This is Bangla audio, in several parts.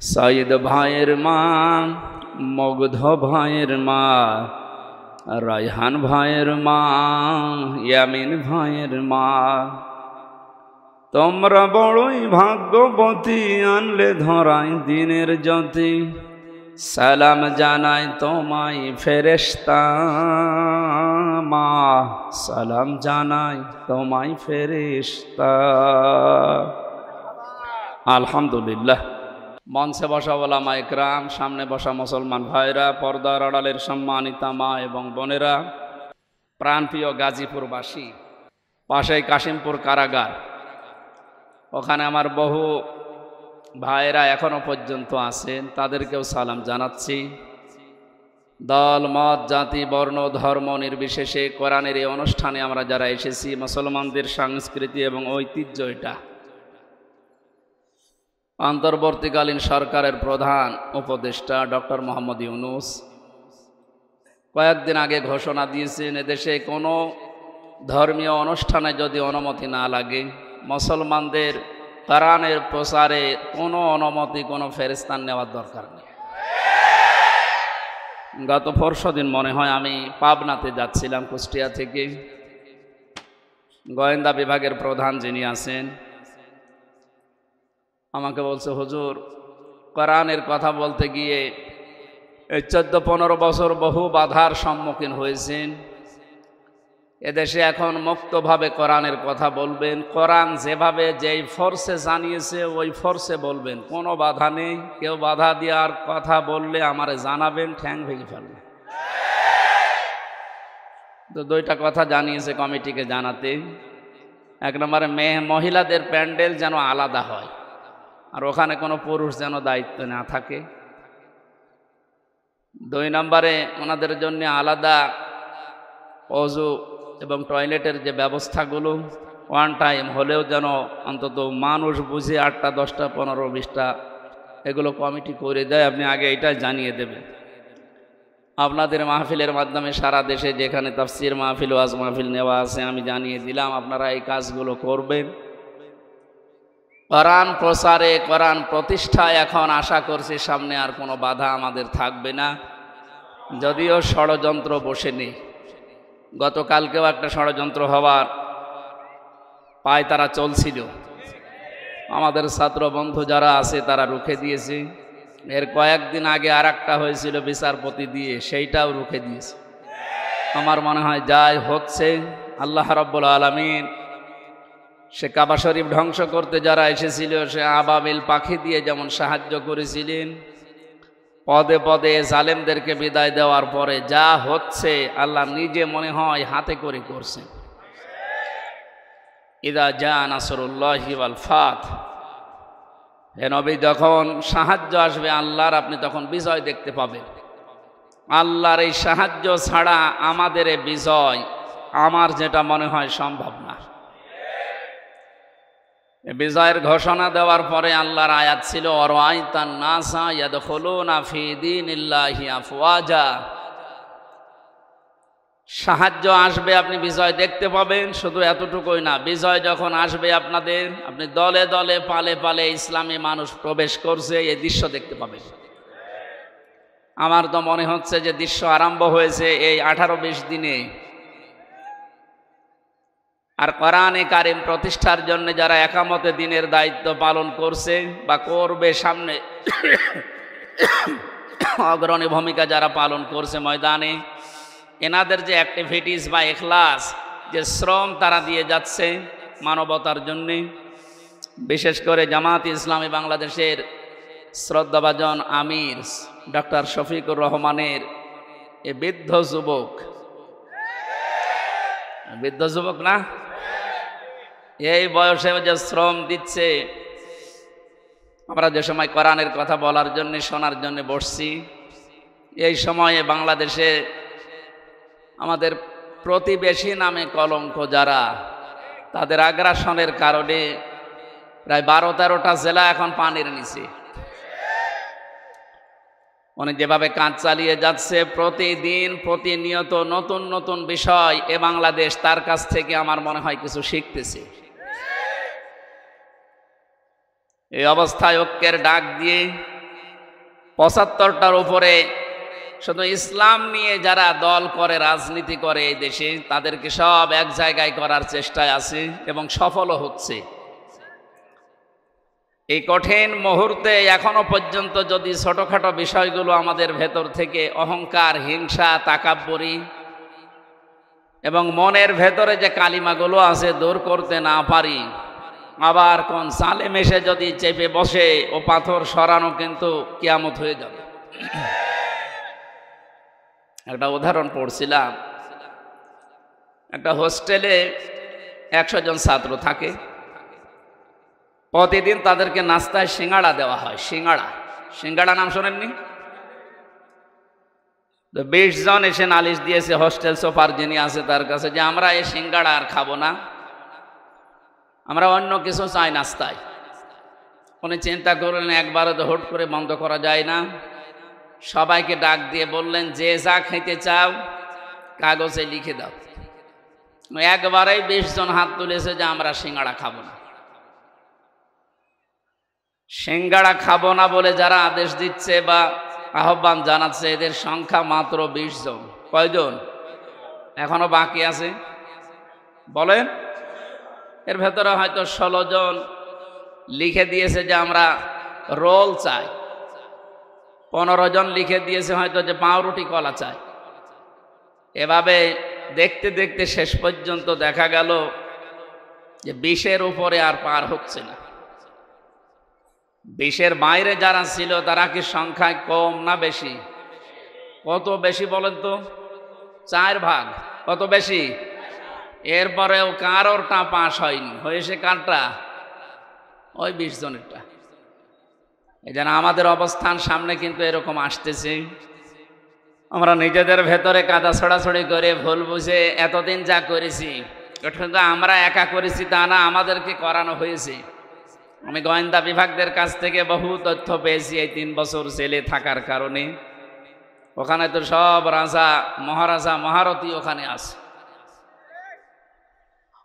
সাইদ ভাইয়ের মা, মগধ ভাইয়ের মা, রায়হান ভাইয়ের মা, ইয়ামিন ভাইয়ের মা, তোমরা বড়ই ভাগ্যবতী, আনলে ধরাই দিনের জ্যোতি। সালাম জানাই তোমায় ফেরেশতা মা, সালাম জানাই তোমায় ফেরেশতা। আলহামদুলিল্লাহ। মঞ্চে বসা ওলামা ইকরাম, সামনে বসা মুসলমান ভাইরা, পর্দার আড়ালের সম্মানিতা মা এবং বোনেরা, প্রাণপ্রিয় গাজীপুরবাসী, পাশেই কাশিমপুর কারাগার, ওখানে আমার বহু ভাইরা এখনো পর্যন্ত আছেন, তাদেরকেও সালাম জানাচ্ছি। দল মত জাতি বর্ণ ধর্ম নির্বিশেষে কোরআনের এই অনুষ্ঠানে আমরা যারা এসেছি, মুসলমানদের সংস্কৃতি এবং ঐতিহ্য এটা। অন্তর্বর্তীকালীন সরকারের প্রধান উপদেষ্টা ডক্টর মোহাম্মদ ইউনূস কয়েকদিন আগে ঘোষণা দিয়েছেন, এদেশে কোনো ধর্মীয় অনুষ্ঠানে যদি অনুমতি না লাগে, মুসলমানদের কোরআনের প্রচারে কোনো অনুমতি কোনো ফেরেশতার নেওয়ার দরকার নেই। গত পরশুদিন মনে হয় আমি পাবনাতে যাচ্ছিলাম কুষ্টিয়া থেকে, গোয়েন্দা বিভাগের প্রধান যিনি আছেন আমাকে বলছে, হুজুর কোরআনের কথা বলতে গিয়ে এই 14-15 বছর বহু বাধার সম্মুখীন হয়েছেন, এদেশে এখন মুক্তভাবে কোরআনের কথা বলবেন, কোরআন যেভাবে যেই ফোর্সে জানিয়েছে ওই ফোর্সে বলবেন, কোনো বাধা নেই। কেউ বাধা দেওয়ার কথা বললে আমারে জানাবেন, ঠ্যাং ভেঙে ফেলবেন। তো দুইটা কথা জানিয়েছে কমিটিকে জানাতে। এক নম্বরে মহিলাদের প্যান্ডেল যেন আলাদা হয়, আর ওখানে কোনো পুরুষ যেন দায়িত্ব না থাকে। 2 নম্বরে ওনাদের জন্য আলাদা অজু এবং টয়লেটের যে ব্যবস্থাগুলো ওয়ান টাইম হলেও যেন অন্তত মানুষ বুঝে 8টা 10টা 15 20টা এগুলো কমিটি করে দেয়। আপনি আগে এটাই জানিয়ে দেবেন। আপনাদের মাহফিলের মাধ্যমে সারা দেশে যেখানে তাফসির মাহফিল, ওয়াজ মাহফিল নেওয়া আছে আমি জানিয়ে দিলাম, আপনারা এই কাজগুলো করবেন। কোরআন প্রচারে, কোরআন প্রতিষ্ঠায় এখন আশা করছি সামনে আর কোনো বাধা আমাদের থাকবে না, যদিও ষড়যন্ত্র বসে নেই। গতকালকেও একটা ষড়যন্ত্র হওয়ার পায় তারা চলছিল, আমাদের ছাত্র বন্ধু যারা আছে তারা রুখে দিয়েছে। এর কয়েকদিন আগে আর একটা হয়েছিল বিচারপতি দিয়ে, সেইটাও রুখে দিয়েছে। আমার মনে হয় যাই হচ্ছে, আল্লাহ রাব্বুল আলামিন সে কাবা শরীফ ধ্বংস করতে যারা এসেছিল, সে আবাবিল পাখি দিয়ে যেমন সাহায্য করেছিলেন, পদে পদে জালেমদেরকে বিদায় দেওয়ার পরে যা হচ্ছে আল্লাহ নিজে মনে হয় হাতে করে করছেন। ইদা জা নাসরুল্লাহি ওয়াল ফাত, হে নবী, যখন সাহায্য আসবে আল্লাহর, আপনি তখন বিজয় দেখতে পাবেন। আল্লাহর এই সাহায্য ছাড়া আমাদের এই বিজয় আমার যেটা মনে হয় সম্ভব না। বিজয়ের ঘোষণা দেওয়ার পরে আল্লাহর আয়াত ছিল, আরাআইতান নাসা ইয়াদখুলুনা ফি দীনিল্লাহি আফওয়াজা। সাহায্য আসবে, আপনি বিজয় দেখতে পাবেন। শুধু এতটুকুই না, বিজয় যখন আসবে আপনাদের, আপনি দলে দলে পালে পালে ইসলামী মানুষ প্রবেশ করছে, এই দৃশ্য দেখতে পাবেন। আমার তো মনে হচ্ছে যে দৃশ্য আরম্ভ হয়েছে এই 18-20 দিনে। আর কোরআনে কারিম প্রতিষ্ঠার জন্য যারা একামতে দিনের দায়িত্ব পালন করছে বা করবে সামনে, অগ্রণী ভূমিকা যারা পালন করছে ময়দানে, এনাদের যে অ্যাক্টিভিটিস বা এখলাস, যে শ্রম তারা দিয়ে যাচ্ছে মানবতার জন্যে, বিশেষ করে জামাত ইসলামী বাংলাদেশের শ্রদ্ধাভাজন আমির ডক্টর শফিকুর রহমানের এ বৃদ্ধ যুবক না, এই বয়সে যে শ্রম দিচ্ছে। আমরা যে সময় কোরআনের কথা বলার জন্য, শোনার জন্য বসছি, এই সময়ে বাংলাদেশে আমাদের প্রতিবেশী নামে কলঙ্ক যারা, তাদের আগ্রাসনের কারণে প্রায় 12-13টা জেলা এখন পানির নিচে। উনি যেভাবে কাজ চালিয়ে যাচ্ছে, প্রতিদিন প্রতিনিয়ত নতুন নতুন বিষয় এ বাংলাদেশ তার কাছ থেকে আমার মনে হয় কিছু শিখতেছে। এই অবস্থায় ঐক্যের ডাক দিয়ে ৭৫টার উপরে শুধু ইসলাম নিয়ে যারা দল করে, রাজনীতি করে এই দেশে, তাদেরকে সব এক জায়গায় করার চেষ্টায় আছে এবং সফলও হচ্ছে। এই কঠিন মুহূর্তে এখনো পর্যন্ত যদি ছোটখাটো বিষয়গুলো আমাদের ভেতর থেকে অহংকার, হিংসা, তাকাব্বুরি এবং মনের ভেতরে যে কালিমাগুলো আছে দূর করতে না পারি, আবার কোন জালেম এসে যদি চেপে বসে ও পাথর সরানো কিন্তু কিয়ামত হয়ে যাবে। একটা উদাহরণ পড়ছিলাম, একটা হোস্টেলে ১০০ জন ছাত্র থাকে। প্রতিদিন তাদেরকে নাস্তায় সিঙ্গাড়া দেওয়া হয়। সিঙ্গাড়া নাম শোনেননি? তো ২০ জন এসে নালিশ দিয়েছে হোস্টেল সুপার যিনি আছে তার কাছে যে আমরা এই সিঙ্গাড়া আর খাবো না, আমরা অন্য কিছু চাই নাস্তায়। উনি চিন্তা করলেন একবারে তো হুট করে বন্ধ করা যায় না। সবাইকে ডাক দিয়ে বললেন, যে যা খেতে চাও কাগজে লিখে দাও। একবারেই ২০ জন হাত তুলেছে যে আমরা সিঙ্গাড়া খাবো না। সিঙ্গাড়া খাবো না বলে যারা আদেশ দিচ্ছে বা আহ্বান জানাচ্ছে, এদের সংখ্যা মাত্র ২০ জন। কয়জন এখনো বাকি আছে বলেন? এর ভেতরে হয়তো ১৬ জন লিখে দিয়েছে যে আমরা রোল চাই, ১৫ জন লিখে দিয়েছে হয়তো যে পাউরুটি কলা চাই। এভাবে দেখতে দেখতে শেষ পর্যন্ত দেখা গেল যে ২০-এর উপরে আর পার হচ্ছে না। ২০-এর বাইরে যারা ছিল তারা কি সংখ্যায় কম না বেশি? কত বেশি বলেন তো? ৪ ভাগ। কত বেশি? এরপরেও কারোরটা পাস হয়নি, হয়েছে কারটা? ওই ২০ জনেরটা। এই জন্য আমাদের অবস্থান সামনে কিন্তু এরকম আসতেছে। আমরা নিজেদের ভেতরে কাদা ছড়াছড়ি করে ভুল বুঝে এতদিন যা করেছি ওটা আমরা একা করেছি তা না, আমাদেরকে করানো হয়েছে। আমি গোয়েন্দা বিভাগদের কাছ থেকে বহু তথ্য পেয়েছি এই ৩ বছর জেলে থাকার কারণে। ওখানে তো সব রাজা, মহারাজা, মহারথী ওখানে আছে।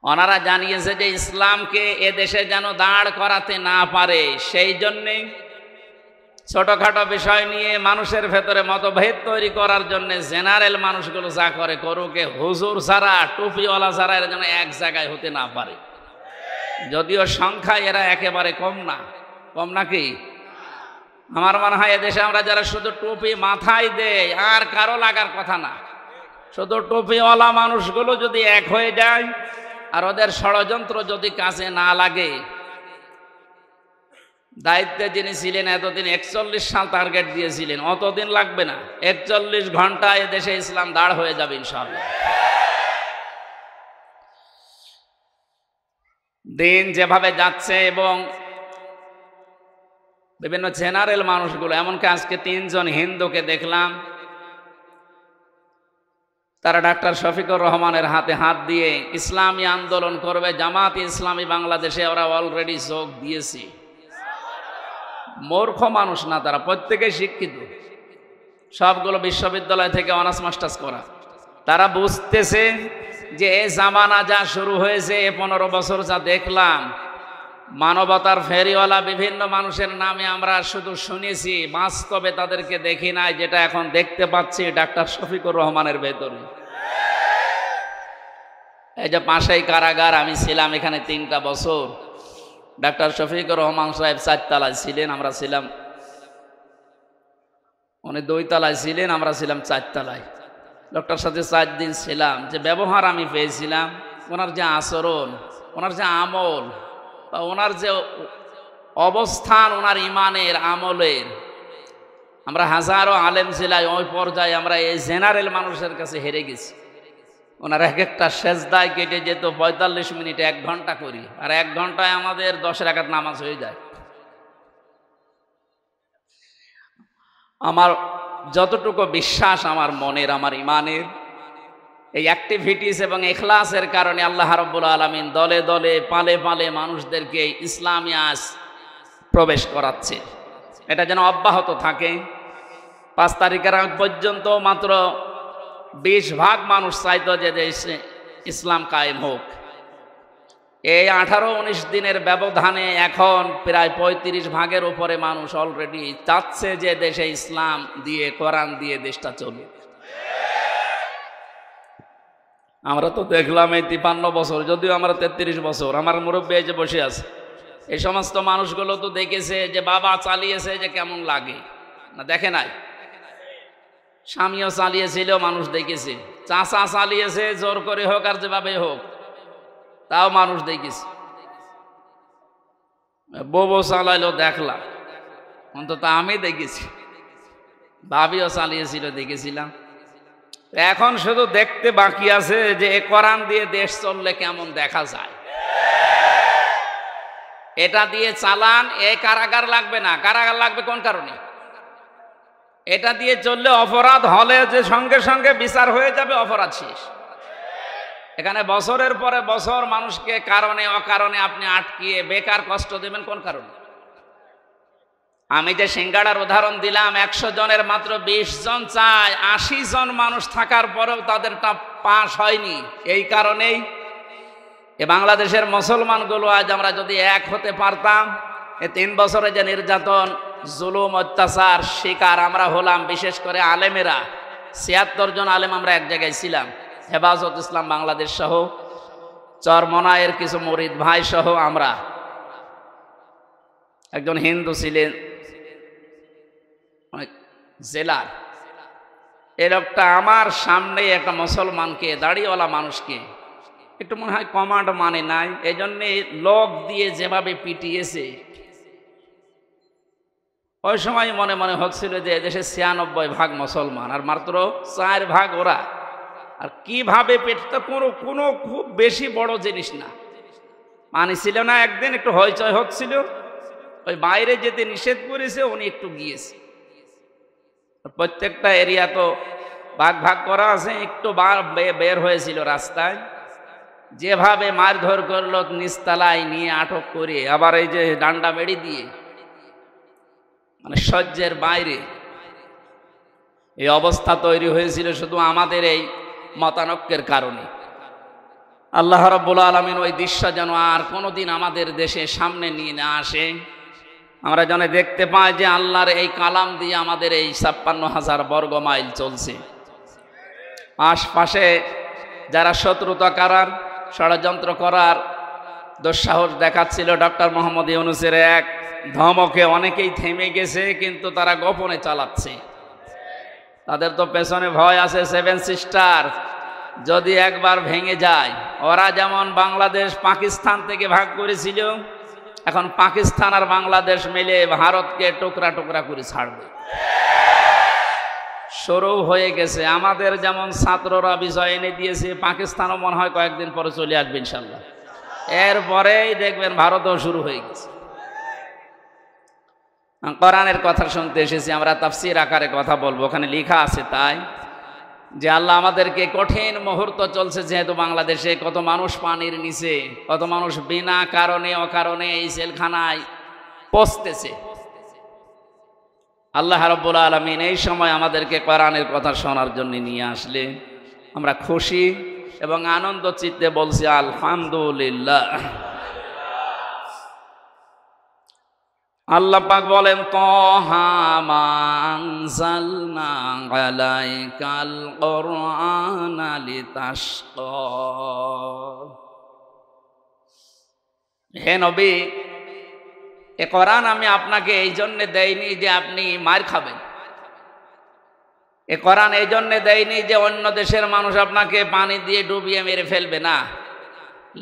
ওনারা জানিয়েছে যে ইসলামকে এ দেশে যেন দাঁড় করাতে না পারে, সেই জন্যে ছোটখাটো বিষয় নিয়ে মানুষের ভেতরে মতভেদ তৈরি করার জন্য জেনারেল মানুষগুলো যা করে করুক, হুজুর ছাড়া, টুপিওয়ালা ছাড়া এরা যেন এক জায়গায় হতে না পারে। যদিও সংখ্যায় এরা একেবারে কম না। কম নাকি? আমার মনে হয় এদেশে আমরা যারা শুধু টুপি মাথায় দেয় আর কারো লাগার কথা না, শুধু টুপিওয়ালা মানুষগুলো যদি এক হয়ে যায় আর ওদের ষড়যন্ত্র যদি কাজে না লাগে। দায়িত্বে যিনি ছিলেন এতদিন ৪১ সাল টার্গেট দিয়েছিলেন, অতদিন লাগবে না, ৪১ ঘন্টায় এদেশে ইসলাম দাঁড় হয়ে যাবে ইনশাআল্লাহ। দিন যেভাবে যাচ্ছে এবং বিভিন্ন জেনারেল মানুষগুলো, এমনকি আজকে ৩ জন হিন্দুকে দেখলাম, তারা ডাক্তার শফিকুর রহমানের হাতে হাত দিয়ে ইসলামী আন্দোলন করবে, জামাত ইসলামী বাংলাদেশে ওরা অলরেডি যোগ দিয়েছে। মূর্খ মানুষ না তারা, প্রত্যেকেই শিক্ষিত, সবগুলো বিশ্ববিদ্যালয় থেকে অনার্স মাস্টার্স করা। তারা বুঝতেছে যে এই জামানা যা শুরু হয়েছে, ১৫ বছর যা দেখলাম, মানবতার ফেরিওয়ালা বিভিন্ন মানুষের নামে আমরা শুধু শুনেছি, বাস্তবে তাদেরকে দেখি নাই, যেটা এখন দেখতে পাচ্ছি ডাক্তার শফিকুর রহমানের ভেতরে। এই যে পাশেই কারাগার, আমি ছিলাম এখানে ৩টা বছর। ডাক্তার শফিকুর রহমান সাহেব ৪ তলায় ছিলেন, আমরা ছিলাম, উনি ২ তলায় ছিলেন, আমরা ছিলাম ৪ তলায়। ডক্টর সাথে ৪ দিন ছিলাম। যে ব্যবহার আমি পেয়েছিলাম, ওনার যে আচরণ, ওনার যে আমল, বা ওনার যে অবস্থান, ওনার ইমানের আমলের, আমরা হাজারো আলেম ছিলাই, ওই পর্যায়ে আমরা এই জেনারেল মানুষের কাছে হেরে গেছি। ওনার এক একটা সেজদায় কেটে যেত ৪৫ মিনিট, ১ ঘন্টা করি, আর ১ ঘন্টায় আমাদের ১০ রাকাত নামাজ হয়ে যায়। আমার যতটুকু বিশ্বাস আমার মনের, আমার ইমানের, এই অ্যাক্টিভিটিস এবং ইখলাসের কারণে আল্লাহ রাব্বুল আলামিন দলে দলে, পালে পালে মানুষদেরকে ইসলামী আজ প্রবেশ করাচ্ছে। এটা যেন অব্যাহত থাকে। ৫ তারিখের আগ পর্যন্ত মাত্র ২০ ভাগ মানুষ চাইতো যে দেশে ইসলাম কায়েম হোক। এই 18-19 দিনের ব্যবধানে এখন প্রায় 35 ভাগের উপরে মানুষ অলরেডি চাচ্ছে যে দেশে ইসলাম দিয়ে, কোরআন দিয়ে দেশটা চলবে। আমরা তো দেখলাম এই 53 বছর, যদিও আমরা 33 বছর, আমার মুরব্বী যে বসে আছে, এই সমস্ত মানুষগুলো তো দেখেছে যে বাবা চালিয়েছে যে কেমন লাগে, না দেখে নাই? স্বামীও চালিয়েছিল, মানুষ দেখেছে। চাচা চালিয়েছে, জোর করে হোক আর যেভাবে হোক, তাও মানুষ দেখেছে। বউ চালাইলো, দেখলাম, অন্তত আমি দেখেছি। ভাবিও চালিয়েছিল, দেখেছিলাম। এখন শুধু দেখতে বাকি আছে যে এ কোরআন দিয়ে দেশ চললে কেমন দেখা যায়। এটা দিয়ে চালান, এই কারাগার লাগবে না। কারাগার লাগবে কোন কারণে? এটা দিয়ে চললে অপরাধ হলে যে সঙ্গে সঙ্গে বিচার হয়ে যাবে, অপরাধ শেষ। এখানে বছরের পরে বছর মানুষকে কারণে অকারণে আপনি আটকিয়ে বেকার কষ্ট দেবেন কোন কারণে? আমি যে সিঙ্গাড়ার উদাহরণ দিলাম, 100 জনের মাত্র 20 জন চায়, 80 জন মানুষ থাকার পরেও তাদেরটা পাস হয়নি। এই কারণেই এ বাংলাদেশের মুসলমানগুলো আজ আমরা যদি এক হতে পারতাম, এ 3 বছরে যে নির্যাতন, জুলুম, অত্যাচার শিকার আমরা হলাম, বিশেষ করে আলেমেরা, 76 জন আলেম আমরা এক জায়গায় ছিলাম, হেফাজত ইসলাম বাংলাদেশ সহ, চরমনায়ের কিছু মুরিদ ভাই সহ আমরা। একজন হিন্দু ছিলেন জেলার, এ লোকটা আমার সামনে একটা মুসলমানকে, দাড়িওয়ালা মানুষকে, একটু মনে হয় কমান্ড মানে নাই, এই জন্যে লোক দিয়ে যেভাবে পিটিয়েছে, ওই সময় মনে মনে হচ্ছিল যে এদেশে 96 ভাগ মুসলমান আর মাত্র 4 ভাগ ওরা। আর কিভাবে পেটটা কোনো খুব বেশি বড় জিনিস না, মানিছিল না। একদিন একটু হইচই হচ্ছিল, ওই বাইরে যেতে নিষেধ করেছে, উনি একটু গিয়েছে। প্রত্যেকটা এরিয়া তো ভাগ ভাগ করা আছে, একটু বের হয়েছিল রাস্তায়, যেভাবে মারধর করলো, নিচতলায় নিয়ে আটক করে, আবার এই যে ডান্ডা বেড়ি দিয়ে, মানে সহ্যের বাইরে এই অবস্থা তৈরি হয়েছিল শুধু আমাদের এই মতানক্যের কারণে। আল্লাহ রাব্বুল আলামিন ওই দৃশ্য যেন আর কোনোদিন আমাদের দেশে সামনে নিয়ে না আসে। আমরা যেন দেখতে পাই যে আল্লাহর এই কালাম দিয়ে আমাদের এই 56,000 বর্গ মাইল চলছে। আশপাশে যারা শত্রুতা করার, ষড়যন্ত্র করার দুঃসাহস দেখাচ্ছিল, ডক্টর মোহাম্মদ ইউনূসের এক ধমকে অনেকেই থেমে গেছে, কিন্তু তারা গোপনে চালাচ্ছে। তাদের তো পেছনে ভয় আছে 7 সিস্টার, যদি একবার ভেঙে যায়, ওরা যেমন বাংলাদেশ পাকিস্তান থেকে ভাগ করেছিল, এখন পাকিস্তান আর বাংলাদেশ মিলে ভারতকে টুকরা টুকরা করে ছাড়বে। শুরু হয়ে গেছে। আমাদের যেমন ছাত্ররা বিজয় এনে দিয়েছে, পাকিস্তানও মনে হয় কয়েকদিন পরে চলে আসবে ইনশাল্লাহ। এরপরেই দেখবেন ভারতও শুরু হয়ে গেছে। কোরআনের কথা শুনতে এসেছি, আমরা তাফসীর আকারে কথা বলবো, ওখানে লেখা আছে তাই যে আল্লাহ আমাদেরকে, কঠিন মুহূর্ত চলছে যেহেতু বাংলাদেশে, কত মানুষ পানির নিচে, কত মানুষ বিনা কারণে অকারণে এই জেলখানায় পচতেছে। আল্লাহ রাব্বুল আলামিন এই সময় আমাদেরকে কোরআনের কথা শোনার জন্য নিয়ে আসলে আমরা খুশি এবং আনন্দ চিত্তে বলছি আলহামদুলিল্লাহ। আল্লাহ পাক বলেন, তাহা মা আনজালনা আলাইকাল কুরআনা লিতাশকা। হে নবী, এ কোরআন আমি আপনাকে এই জন্যে দেইনি যে আপনি মার খাবেন। এ কোরআন এই জন্যে দেয়নি যে অন্য দেশের মানুষ আপনাকে পানি দিয়ে ডুবিয়ে মেরে ফেলবে না।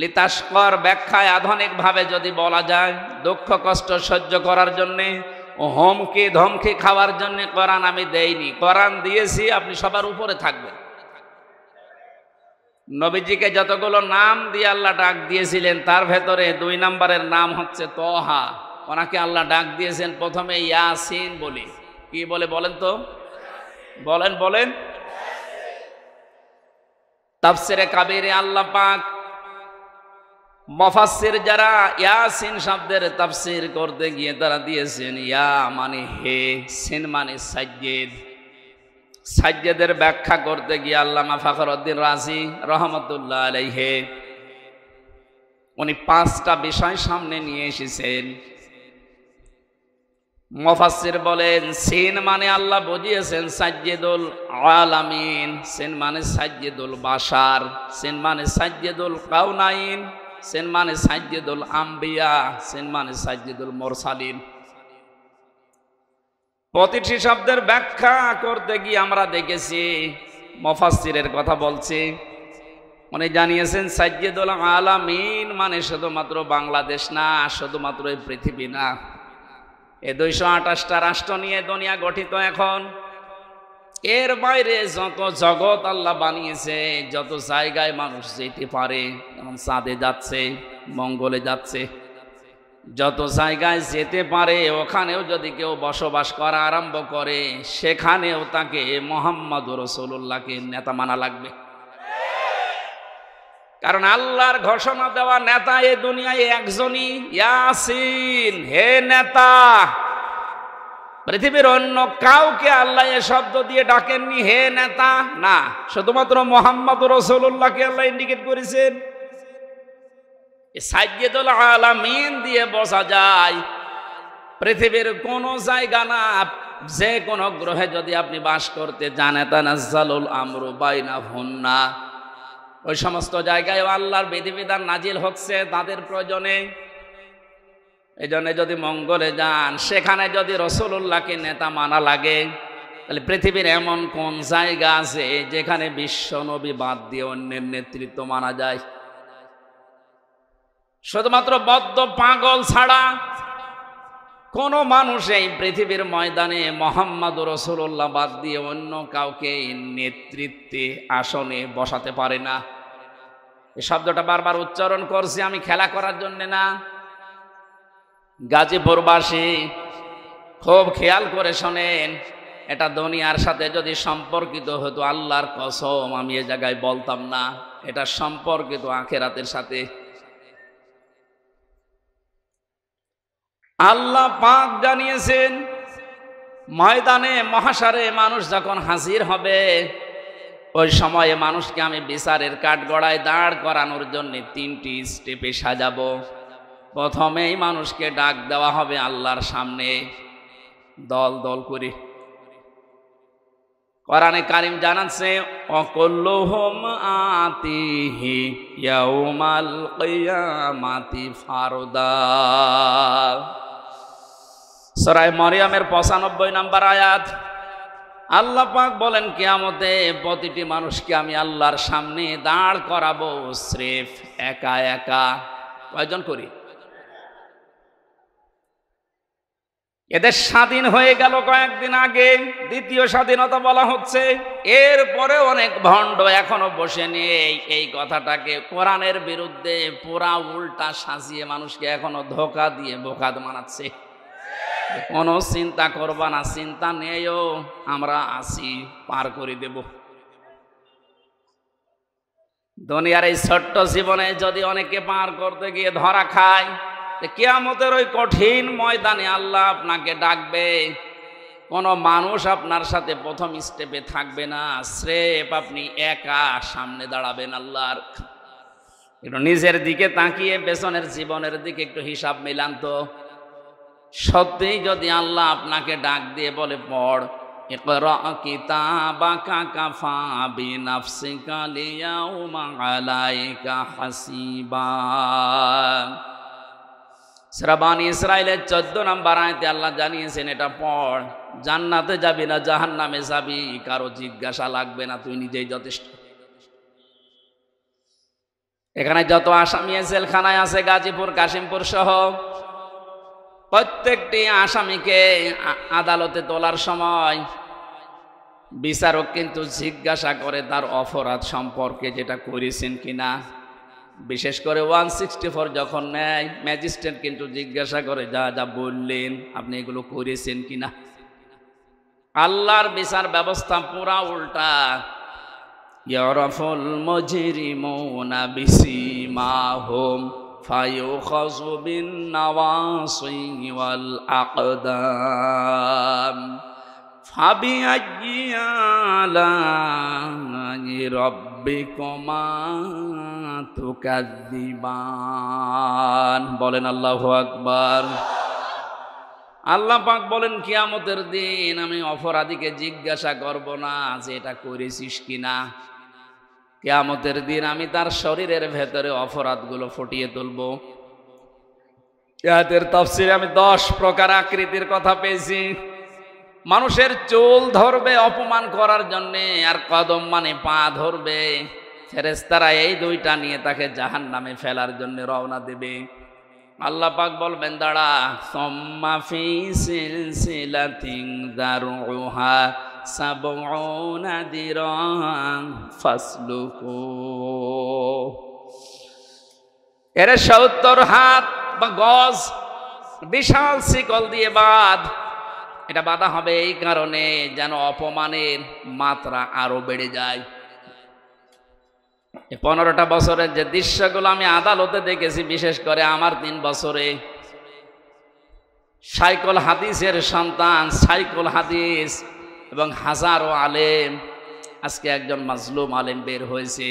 লিতাশকর ব্যাখ্যায় আধুনিকভাবে যদি বলা যায়, দুঃখ কষ্ট সহ্য করার জন্যে, হুমকি ধমকি খাওয়ার জন্যে কোরআন আমি দেইনি। কোরআন দিয়েছি আপনি সবার উপরে থাকবেন। নবীজিকে যতগুলো নাম দিয়ে আল্লাহ ডাক দিয়েছিলেন, তার ভেতরে 2 নম্বরের নাম হচ্ছে তহা। ওনাকে আল্লাহ ডাক দিয়েছেন প্রথমে ইয়াসিন বলে। কি বলে বলেন তো? বলেন। তাফসিরে কাবীরে আল্লাহ পাক মুফাসসির যারা ইয়াসিন শব্দের তাফসীর করতে গিয়ে তারা দিয়েছেন ইয়া মানে হে, সিন মানে সাজ্জেদ। সাজ্জেদের ব্যাখ্যা করতে গিয়ে আল্লামা ফখরউদ্দীন রাজি রহমাতুল্লাহ আলাইহি উনি 5টা বিষয় সামনে নিয়ে এসেছেন। মুফাসসির বলেন সিন মানে আল্লাহ বুঝিয়েছেন সাজ্জিদুল আলামিন, সিন মানে সাজ্জিদুল বাশার, সিন মানে সাজ্জিদুল কাউনাইন, সিন মানে সাজ্জিদুল আম্বিয়া, সিন মানে সাজ্জিদুল মুরসালিন। প্রতিটি শব্দের ব্যাখ্যা করতে গিয়ে আমরা দেখেছি, মুফাসসিরের কথা বলছি, উনি জানিয়েছেন সাজ্জিদুল আলামিন মানে শুধুমাত্র বাংলাদেশ না, শুধুমাত্র এই পৃথিবী না, এই 228টা রাষ্ট্র নিয়ে দুনিয়া গঠিত এখন। এর বাইরে যত জগৎ আল্লাহ বানিয়েছে, যত জায়গায় মানুষ যেতে পারে, যেমন চাঁদে যাচ্ছে, মঙ্গলে যাচ্ছে, যত জায়গায় যেতে পারে ওখানেও যদি কেউ বসবাস করা আরম্ভ করে, সেখানেও তাকে মুহাম্মদুর রাসূলুল্লাহকে নেতা মানা লাগবে। কারণ আল্লাহর ঘোষণা দেওয়া নেতা এই দুনিয়ায় একজনই, ইয়াসিন, হে নেতা। পৃথিবীর অন্য কাউকে আল্লাহ এ শব্দ দিয়ে ডাকেননি, হে নেতা, না, শুধুমাত্র মুহাম্মদুর রাসূলুল্লাহকে আল্লাহ ইন্ডিকেট করেছেন। সাজ্জিদুল আলামিন দিয়ে বোঝা যায় পৃথিবীর কোন জায়গা না, যে কোনো গ্রহে যদি আপনি বাস করতে জানেন, তানাজ্জালুল আমরু বাইনাহুন্না, ওই সমস্ত জায়গায় আল্লাহর বিধিবিধান নাজিল হচ্ছে তাদের প্রয়োজনে। এই জন্য যদি মঙ্গলে যান, সেখানে যদি রাসূলুল্লাহকে নেতা মানা লাগে, তাহলে পৃথিবীর এমন কোন জায়গা আছে যেখানে বিশ্ব নবী বাদ দিয়ে অন্যের নেতৃত্ব মানা যায়? শুধুমাত্র বদ্ধ পাগল ছাড়া কোন মানুষ এই পৃথিবীর ময়দানে মুহাম্মদুর রাসূলুল্লাহ বাদ দিয়ে অন্য কাউকে নেতৃত্বে আসনে বসাতে পারে না। এই শব্দটা বারবার উচ্চারণ করছি আমি খেলা করার জন্য না। গাজীপুরবাসী খুব খেয়াল করে শোনেন, এটা দুনিয়ার সাথে যদি সম্পর্কিত হতো, আল্লাহর কসম আমি এ জায়গায় বলতাম না, এটা সম্পর্কিত আখিরাতের সাথে। আল্লাহ পাক জানিয়েছেন ময়দানে মহাশারে মানুষ যখন হাজির হবে, ওই সময়ে মানুষকে আমি বিচারের কাঠগড়ায় দাঁড় করানোর জন্য 3টি স্টেপে সাজাবো। প্রথমেই মানুষকে ডাক দেওয়া হবে আল্লাহর সামনে দল দল করে। কোরআনে কারীম জানাচ্ছে অকুল্লুহুম আতিহি ইয়াউমাল কিয়ামাতি ফারদা। সূরা মরিয়মের 95 নম্বর আয়াত। আল্লাহ পাক বলেন কিয়ামতে প্রতিটি মানুষকে আমি আল্লাহর সামনে দাঁড় করাবো স্রেফ একা একা। কয়জন করি? এদের স্বাধীন হয়ে গেল কয়েকদিন আগে, দ্বিতীয় স্বাধীনতা বলা হচ্ছে। এরপরে অনেক ভণ্ড এখনো বসে নেই এই কথাটাকে কোরআনের বিরুদ্ধে পুরা উল্টা সাজিয়ে মানুষকে এখনো ধোঁকা দিয়ে বোকা বানাচ্ছে। কোনো চিন্তা করবা না, চিন্তা নেইও, আমরা আছি, পার করে দেব। দুনিয়ার এই ছোট্ট জীবনে যদি অনেকে পার করতে গিয়ে ধরা খায়, কিয়ামতের ওই কঠিন ময়দানে আল্লাহ আপনাকে ডাকবে, কোনো মানুষ আপনার সাথে প্রথম স্টেপে থাকবে না, স্রেফ আপনি একা সামনে দাঁড়াবেন আল্লাহর। একটু নিজের দিকে তাকিয়ে পেছনের জীবনের দিকে একটু হিসাব মিলান তো। সত্যিই যদি আল্লাহ আপনাকে ডাক দিয়ে বলে পড় ইকরা কিতাবাকা কাফা বিনাফসিকা লিয়াউমা আলাইকা হাসিবা। সূরা বানী ইসরাঈলের 14 নম্বর আয়াতে আল্লাহ জানিয়েছেন এটা পড়, জান্নাতে যাবি না জাহান্নামে যাবি কারো জিজ্ঞাসা লাগবে না, তুই নিজেই যথেষ্ট। এখানে যত আসামি জেলখানায় আছে গাজীপুর কাশিমপুর সহ, প্রত্যেকটি আসামিকে আদালতে তোলার সময় বিচারক কিন্তু জিজ্ঞাসা করে তার অপরাধ সম্পর্কে, যেটা করেছেন কিনা। বিশেষ করে 164 যখন নেয়, ম্যাজিস্ট্রেট কিন্তু জিজ্ঞাসা করে যা যা বললেন আপনি এগুলো করেছেন কিনা। আল্লাহর বিচার ব্যবস্থা পুরা উল্টা। ইয়ারাফুল মুজরিমুনা বিসিমাহুম ফায়ুখাযু বিন নাওয়াসি ওয়াল আকদাম ফাবিআইয়ি আলাই রাব্বিকুমা তুকাযযিবান। বলেন আল্লাহু আকবার। আল্লাহ পাক বলেন কিয়ামতের দিন আমি অপরাধীকে জিজ্ঞাসা করব না যে এটা করেছিস কিনা। কিয়ামতের দিন আমি তার শরীরের ভেতরে অপরাধগুলো ফুটিয়ে তুলব। এর তাফসীরে আমি 10 প্রকার আকৃতির কথা পেয়েছি। মানুষের চুল ধরবে অপমান করার জন্যে, আর কদম মানে পা ধরবে। ফেরেশতারা এই দুইটা নিয়ে তাকে জাহান্নামে ফেলার জন্য রওনা দেবে। আল্লাহ পাক বলবেন দাঁড়া, সুম্মা ফি সিলসিলাতিন যারউহা সাবউনা দিরান ফাসলুকু। এর 70 হাত বা গজ বিশাল শিকল দিয়ে বাঁধ। এটা বাঁধা হবে এই কারণে যেন অপমানের মাত্রা আরো বেড়ে যায়। 15টা বছরের যে দৃশ্যগুলো আমি আদালতে দেখেছি, বিশেষ করে আমার 3 বছরে, সাইকুল হাদিসের সন্তান সাইকুল হাদিস এবং হাজারো আলেম। আজকে একজন মাজলুম আলেম বের হয়েছে,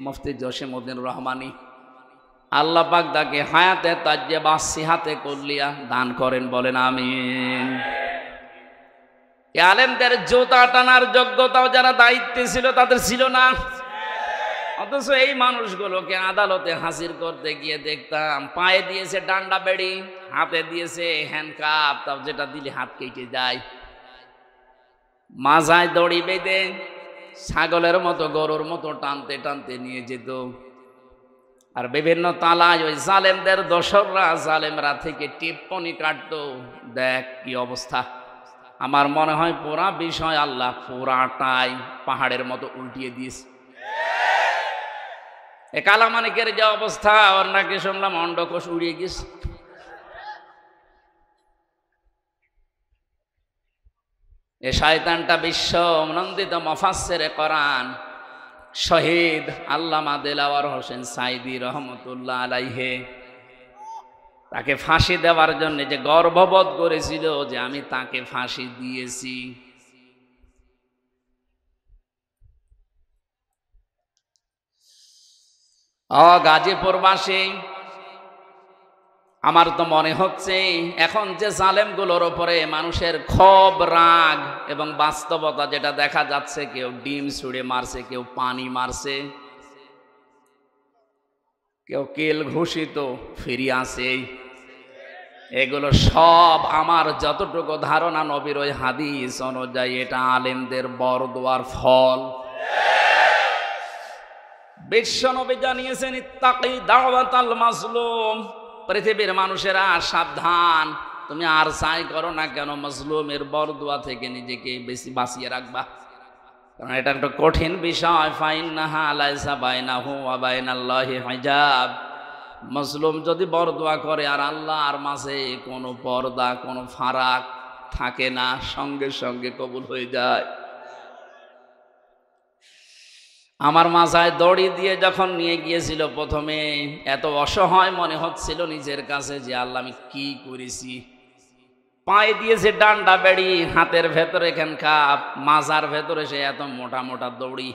মুফতি জসিমউদ্দিন রহমানী। আল্লাহ পাক তাকে হায়াতে তাজ্জেবা সিহাতে কুল্লিয়া দান করেন, বলেন আমিন। এই আলেমদের জুতা টানার যোগ্যতাও যারা দায়িত্বে ছিল তাদের ছিল না। অথচ এই মানুষগুলোকে আদালতে হাজির করতে গিয়ে দেখতাম পায়ে দিয়েছে ডান্ডা বেড়ি, হাতে দিয়েছে হ্যান্ডকাপ, তাও যেটা দিলে হাত কেটে যায়। মাজায় দড়ি বেঁধে ছাগলের মতো গরুর মতো টানতে টানতে নিয়ে যেত। আর বিভিন্ন তালায় ওই জালেমদের দোসররা জালেমরা থেকে টিপ্পনি কাটতো। দেখ কি অবস্থা। আমার মনে হয় পুরা বিষয় আল্লাহ পুরাটাই পাহাড়ের মতো উল্টিয়ে দিয়েছে। এ কালামানিকের যে অবস্থা, ওর নাকি শুনলাম অন্ডকোষ উড়িয়ে গেছে। এ শয়তানটা বিশ্ব নন্দিত মুফাসসিরে কোরআন শহীদ আল্লামা দেলাওয়ার হোসেন সাইদি রহমতুল্লাহ আলাইহে, তাকে ফাঁসি দেওয়ার জন্য যে গর্ববোধ করেছিল যে আমি তাকে ফাঁসি দিয়েছি। গাজীপুরবাসী, আমার তো মনে হচ্ছে এখন যে জালেমগুলোর ওপরে মানুষের ক্ষোভ, রাগ এবং বাস্তবতা যেটা দেখা যাচ্ছে, কেউ ডিম ছুঁড়ে মারছে, কেউ পানি মারছে, কেউ কিল ঘুষিত ফিরিয়ে আসে। এগুলো সব আমার যতটুকু ধারণা নবীর ওই হাদিস অনুযায়ী এটা আলেমদের বরদোয়ার ফল। বিশ্বনবী জানিয়েছেন ইত্তাকি দাওয়াতাল মাজলুম। পৃথিবীর মানুষেরা সাবধান, তুমি আর চাই করো না কেন মাজলুমের বরদোয়া থেকে নিজেকে বেশি বাঁচিয়ে রাখবা, কারণ এটা একটা কঠিন বিষয়। ফাইন্নাহা লাইসা বাইনাহু ওয়া বাইনাল্লাহি হিজাব। মাজলুম যদি বরদোয়া করে আর আল্লাহর মাঝে কোনো পর্দা, কোনো ফারাক থাকে না, সঙ্গে সঙ্গে কবুল হয়ে যায়। আমার মাথায় দড়ি দিয়ে যখন নিয়ে গিয়েছিল, প্রথমে এত অসহায় মনে হচ্ছিল নিজের কাছে যে আল্লাহ আমি কি করেছি। পায়ে দিয়েছে ডান্ডা বেড়ি, হাতের ভেতরে এখানকার মাজার ভেতরে সে এত মোটা মোটা দড়ি।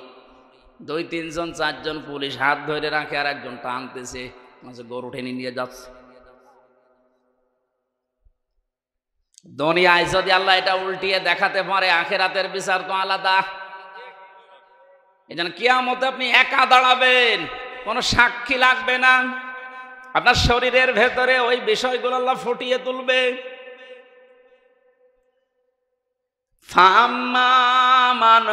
2-3 জন 4 জন পুলিশ হাত ধরে রাখে, আর একজন টানতেছে, গরু টেনে নিয়ে যাচ্ছে। দুনিয়ায় যদি আল্লাহ এটা উল্টিয়ে দেখাতে পারে, আখিরাতের বিচার তো আলাদা। এজন্য কিয়ামতে আপনি একা দাঁড়াবেন, কোনো সাক্ষী লাগবে না। আপনার শরীরের ভেতরে ওই বিষয়গুলো আল্লাহ ফুটিয়ে তুলবে। ফাম্মা মান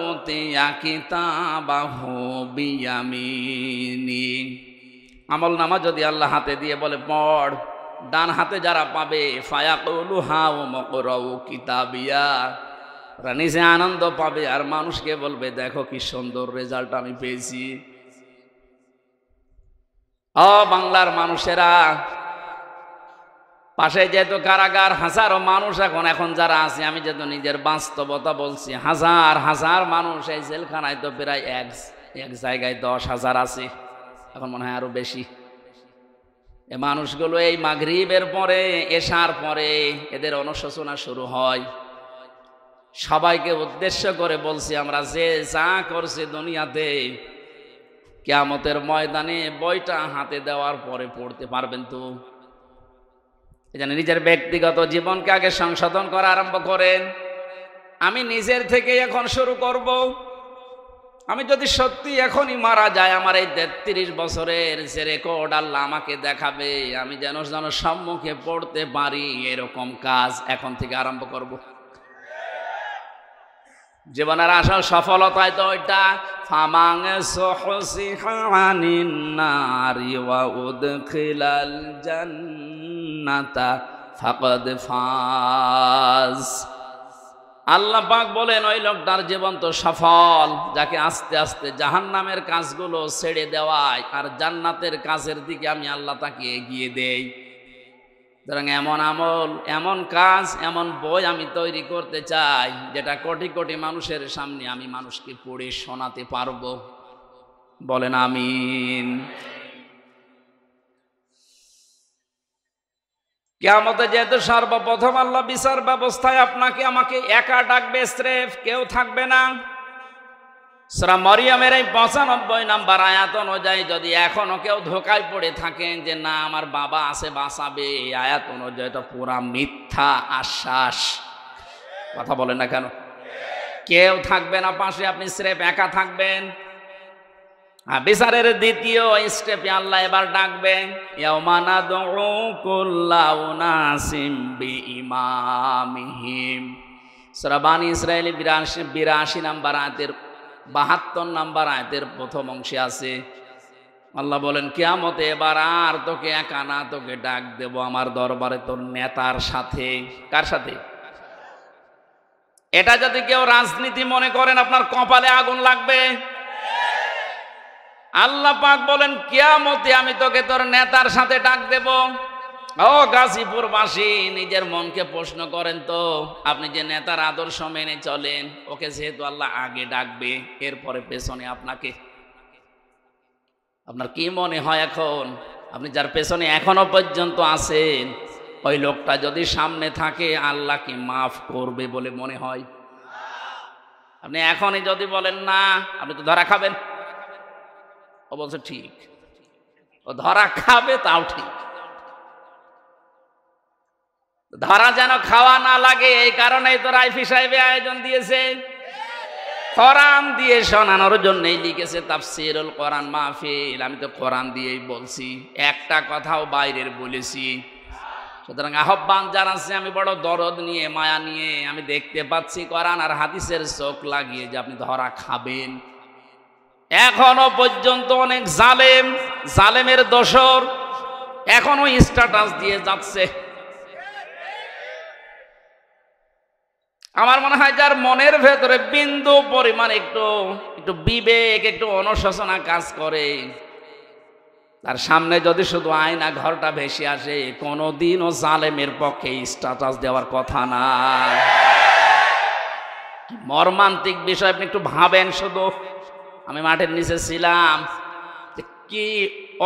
উতিয়া কিতাবাহু বিয়ামিনি। আমল নামা যদি আল্লাহ হাতে দিয়ে বলে পড়, ডান হাতে যারা পাবে ফায়াকুলু হাউ মকরাউ কিতাবিয়া, নিজে আনন্দ পাবে আর মানুষকে বলবে দেখো কি সুন্দর রেজাল্ট আমি পেয়েছি। বাংলার মানুষেরা, পাশে যেহেতু কারাগার, হাজারো মানুষ এখন যারা আছে, আমি যেহেতু নিজের বাস্তবতা বলছি, হাজার হাজার মানুষ এই জেলখানায় তো প্রায় এক জায়গায় 10,000 আছে, এখন মনে হয় আরো বেশি। এই মানুষগুলো এই মাগরিবের পরে, এশার পরে এদের অনুশোচনা শুরু হয়। সবাইকে উদ্দেশ্য করে বলছি, আমরা যে যা করছি দুনিয়াতে, কিয়ামতের ময়দানে বইটা হাতে দেওয়ার পরে পড়তে পারবেন তো? এজন্য নিজের ব্যক্তিগত জীবনকে আগে সংশোধন করা আরম্ভ করেন। আমি নিজের থেকে এখন শুরু করব। আমি যদি সত্যি এখনই মারা যায়, আমার এই 33 বছরের যে রেকর্ড আল্লাহ আমাকে দেখাবে, আমি যেন সম্মুখে পড়তে পারি, এরকম কাজ এখন থেকে আরম্ভ করব। জীবনের আসল সফলতায় তো ওইটা, ফামাং সুহসিহা আনিন নারি ওয়া উদখিলাল জান্নাতা ফাকাদ ফাজ। আল্লাহ পাক বলেন, ওই লোকটার জীবন তো সফল যাকে আস্তে আস্তে জাহান্নামের কাজগুলো ছেড়ে দেওয়ায় আর জান্নাতের কাজের দিকে আমি আল্লাহ তাকে এগিয়ে দেই। সুতরাং এমন আমল, এমন কাজ, এমন বই আমি তৈরি করতে চাই যেটা কোটি কোটি মানুষের সামনে আমি মানুষকে পড়ে শোনাতে পারবো। বলেন আমিন। কিয়ামতে যেহেতু সর্বপ্রথম আল্লাহ বিচার ব্যবস্থায় আপনাকে আমাকে একা ডাকবে, স্রেফ কেউ থাকবে না। সূরা মরিয়মের এই 95 নম্বর আয়াত অনুযায়ী যদি এখনো কেউ ধোকায় পড়ে থাকেন যে না আমার বাবা আছে বাঁচাবে, এই আয়াত অনুযায়ী এটা পুরা মিথ্যা আশ্বাস। কথা বলেন না কেন? কেউ থাকবে না পাশে, আপনি স্রেফ একা থাকবেন। বিচারের দ্বিতীয় স্টেপে আল্লাহ এবার ডাকবেন, ইয়াউমা নাদউ কুল্লা উনাসিম বিইমামিহিম। সূরা বানী ইসরাঈল 82 নম্বর আয়াতের 72 নম্বর আয়াতের প্রথম অংশে আছে। আল্লাহ বলেন, কিয়ামতে এবার আর তোকে একা না, তোকে ডাক দেব আমার দরবারে তোর নেতার সাথে। কার সাথে? এটা যদি কেউ রাজনীতি মনে করেন, আপনার কপালে আগুন লাগবে। আল্লাহ পাক বলেন, কিয়ামতে আমি তোকে তোর নেতার সাথে ডাক দেব। ও গাজীপুরবাসী, নিজের মনকে প্রশ্ন করেন তো, আপনি যে নেতার আদর্শ মেনে চলেন, ওকে যেহেতু আল্লাহ আগে ডাকবে, এরপরে পেছনে আপনাকে, আপনার কি মনে হয় এখন আপনি যার পেছনে এখনো পর্যন্ত আছেন, ওই লোকটা যদি সামনে থাকে আল্লাহ কি মাফ করবে বলে মনে হয়? আপনি এখনই যদি বলেন না, আপনি তো ধরা খাবেন। ও বলছে ঠিক, ও ধরা খাবে, তাও ঠিক। ধরা যেন খাওয়া না লাগে, এই কারণেই তো রাইফি সাহেব আয়োজন দিয়েছে, কোরআন দিয়ে শোনানোর জন্যই লিখেছে তাফসীরুল কোরআন মাহফিল। আমি তো কোরআন দিয়েই বলছি, একটা কথাও বাইরের বলেছি। সুতরাং আহ্বান জানাচ্ছি, আমি বড় দরদ নিয়ে, মায়া নিয়ে, আমি দেখতে পাচ্ছি কোরআন আর হাদিসের চোখ লাগিয়ে যে আপনি ধরা খাবেন। এখনো পর্যন্ত অনেক জালেম, জালেমের দোসর এখনো স্ট্যাটাস দিয়ে যাচ্ছে। আমার মনে হয় যার মনের ভেতরে বিন্দু পরিমাণ একটু বিবেক, একটু অনুশোচনা কাজ করে, তার সামনে যদি শুধু আয়না ঘরটা ভেসে আসে, কোনোদিনও জালেমের পক্ষে স্ট্যাটাস দেওয়ার কথা না। মর্মান্তিক বিষয়, আপনি একটু ভাবেন শুধু। আমি মাঠের নিচে ছিলাম, কি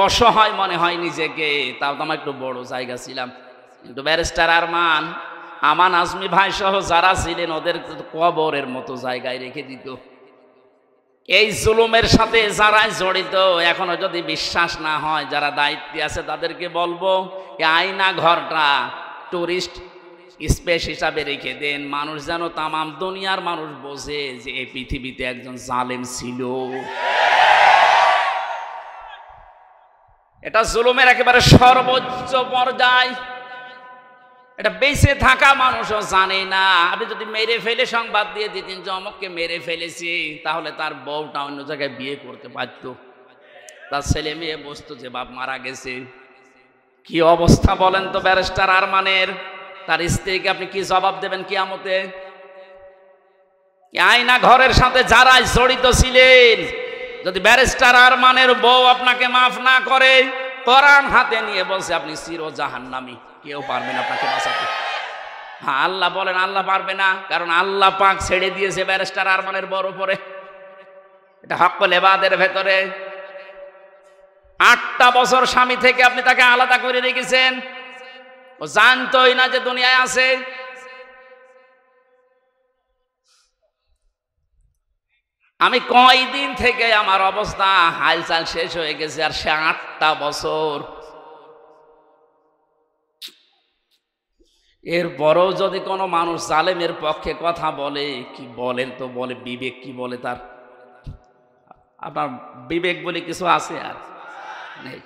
অসহায় মনে হয় নিজেকে, তাও তো আমার একটু বড় জায়গা ছিলাম, কিন্তু ব্যারিস্টার আমান আজমি ভাই সহ যারা ছিলেন ওদের কবরের মতো জায়গায় রেখে দিত। এই জুলুমের সাথে যারা জড়িত, এখনো যদি বিশ্বাস না হয়, যারা দায়িত্বে আছে তাদেরকে বলবো, এই আয়না ঘরটা টুরিস্ট স্পেস হিসাবে রেখে দেন, মানুষ যেন, তামাম দুনিয়ার মানুষ বোঝে যে এই পৃথিবীতে একজন জালেম ছিল। এটা জুলুমের একেবারে সর্বোচ্চ পর্যায়। এটা বেঁচে থাকা মানুষও জানে না। আপনি যদি মেরে ফেলে সংবাদ দিয়ে দিতেন যে অমুককে মেরে ফেলেছি, তাহলে তার বউটা অন্য জায়গায় বিয়ে করতে পারত, তার ছেলে মেয়ে বসতো যে বাপ মারা গেছে। কি অবস্থা বলেন তো ব্যারিস্টার আরমানের? তার স্ত্রীকে আপনি কি জবাব দেবেন কিয়ামতে? আয়না ঘরের সাথে যারা জড়িত ছিলেন, যদি ব্যারিস্টার আরমানের বউ আপনাকে মাফ না করে, কোরআন হাতে নিয়ে বলছে আপনি চির জাহান্নামী, কেউ পারবে না আপনাকে বাঁচাতে। হ্যাঁ, আল্লাহ বলেন আল্লাহ পারবে না, কারণ আল্লাহ পাক ছেড়ে দিয়েছে ব্যারিস্টার আরমানের বড় উপরে। এটা হক্কুল ইবাদের ভেতরে 8টা বছর স্বামী থেকে আপনি তাকে আলাদা করে রেখেছেন, ও জানতোই না যে দুনিয়ায় আছে। আমি কয়দিন থেকে আমার অবস্থা হালচাল শেষ হয়ে গেছে, আর সে 8টা বছর। এরপরেও যদি কোনো মানুষ জালেমের পক্ষে কথা বলে, কি বলেন তো, বলে বিবেক কি বলে তার? আপনার বিবেক বলে কিছু আছে? আর নেই।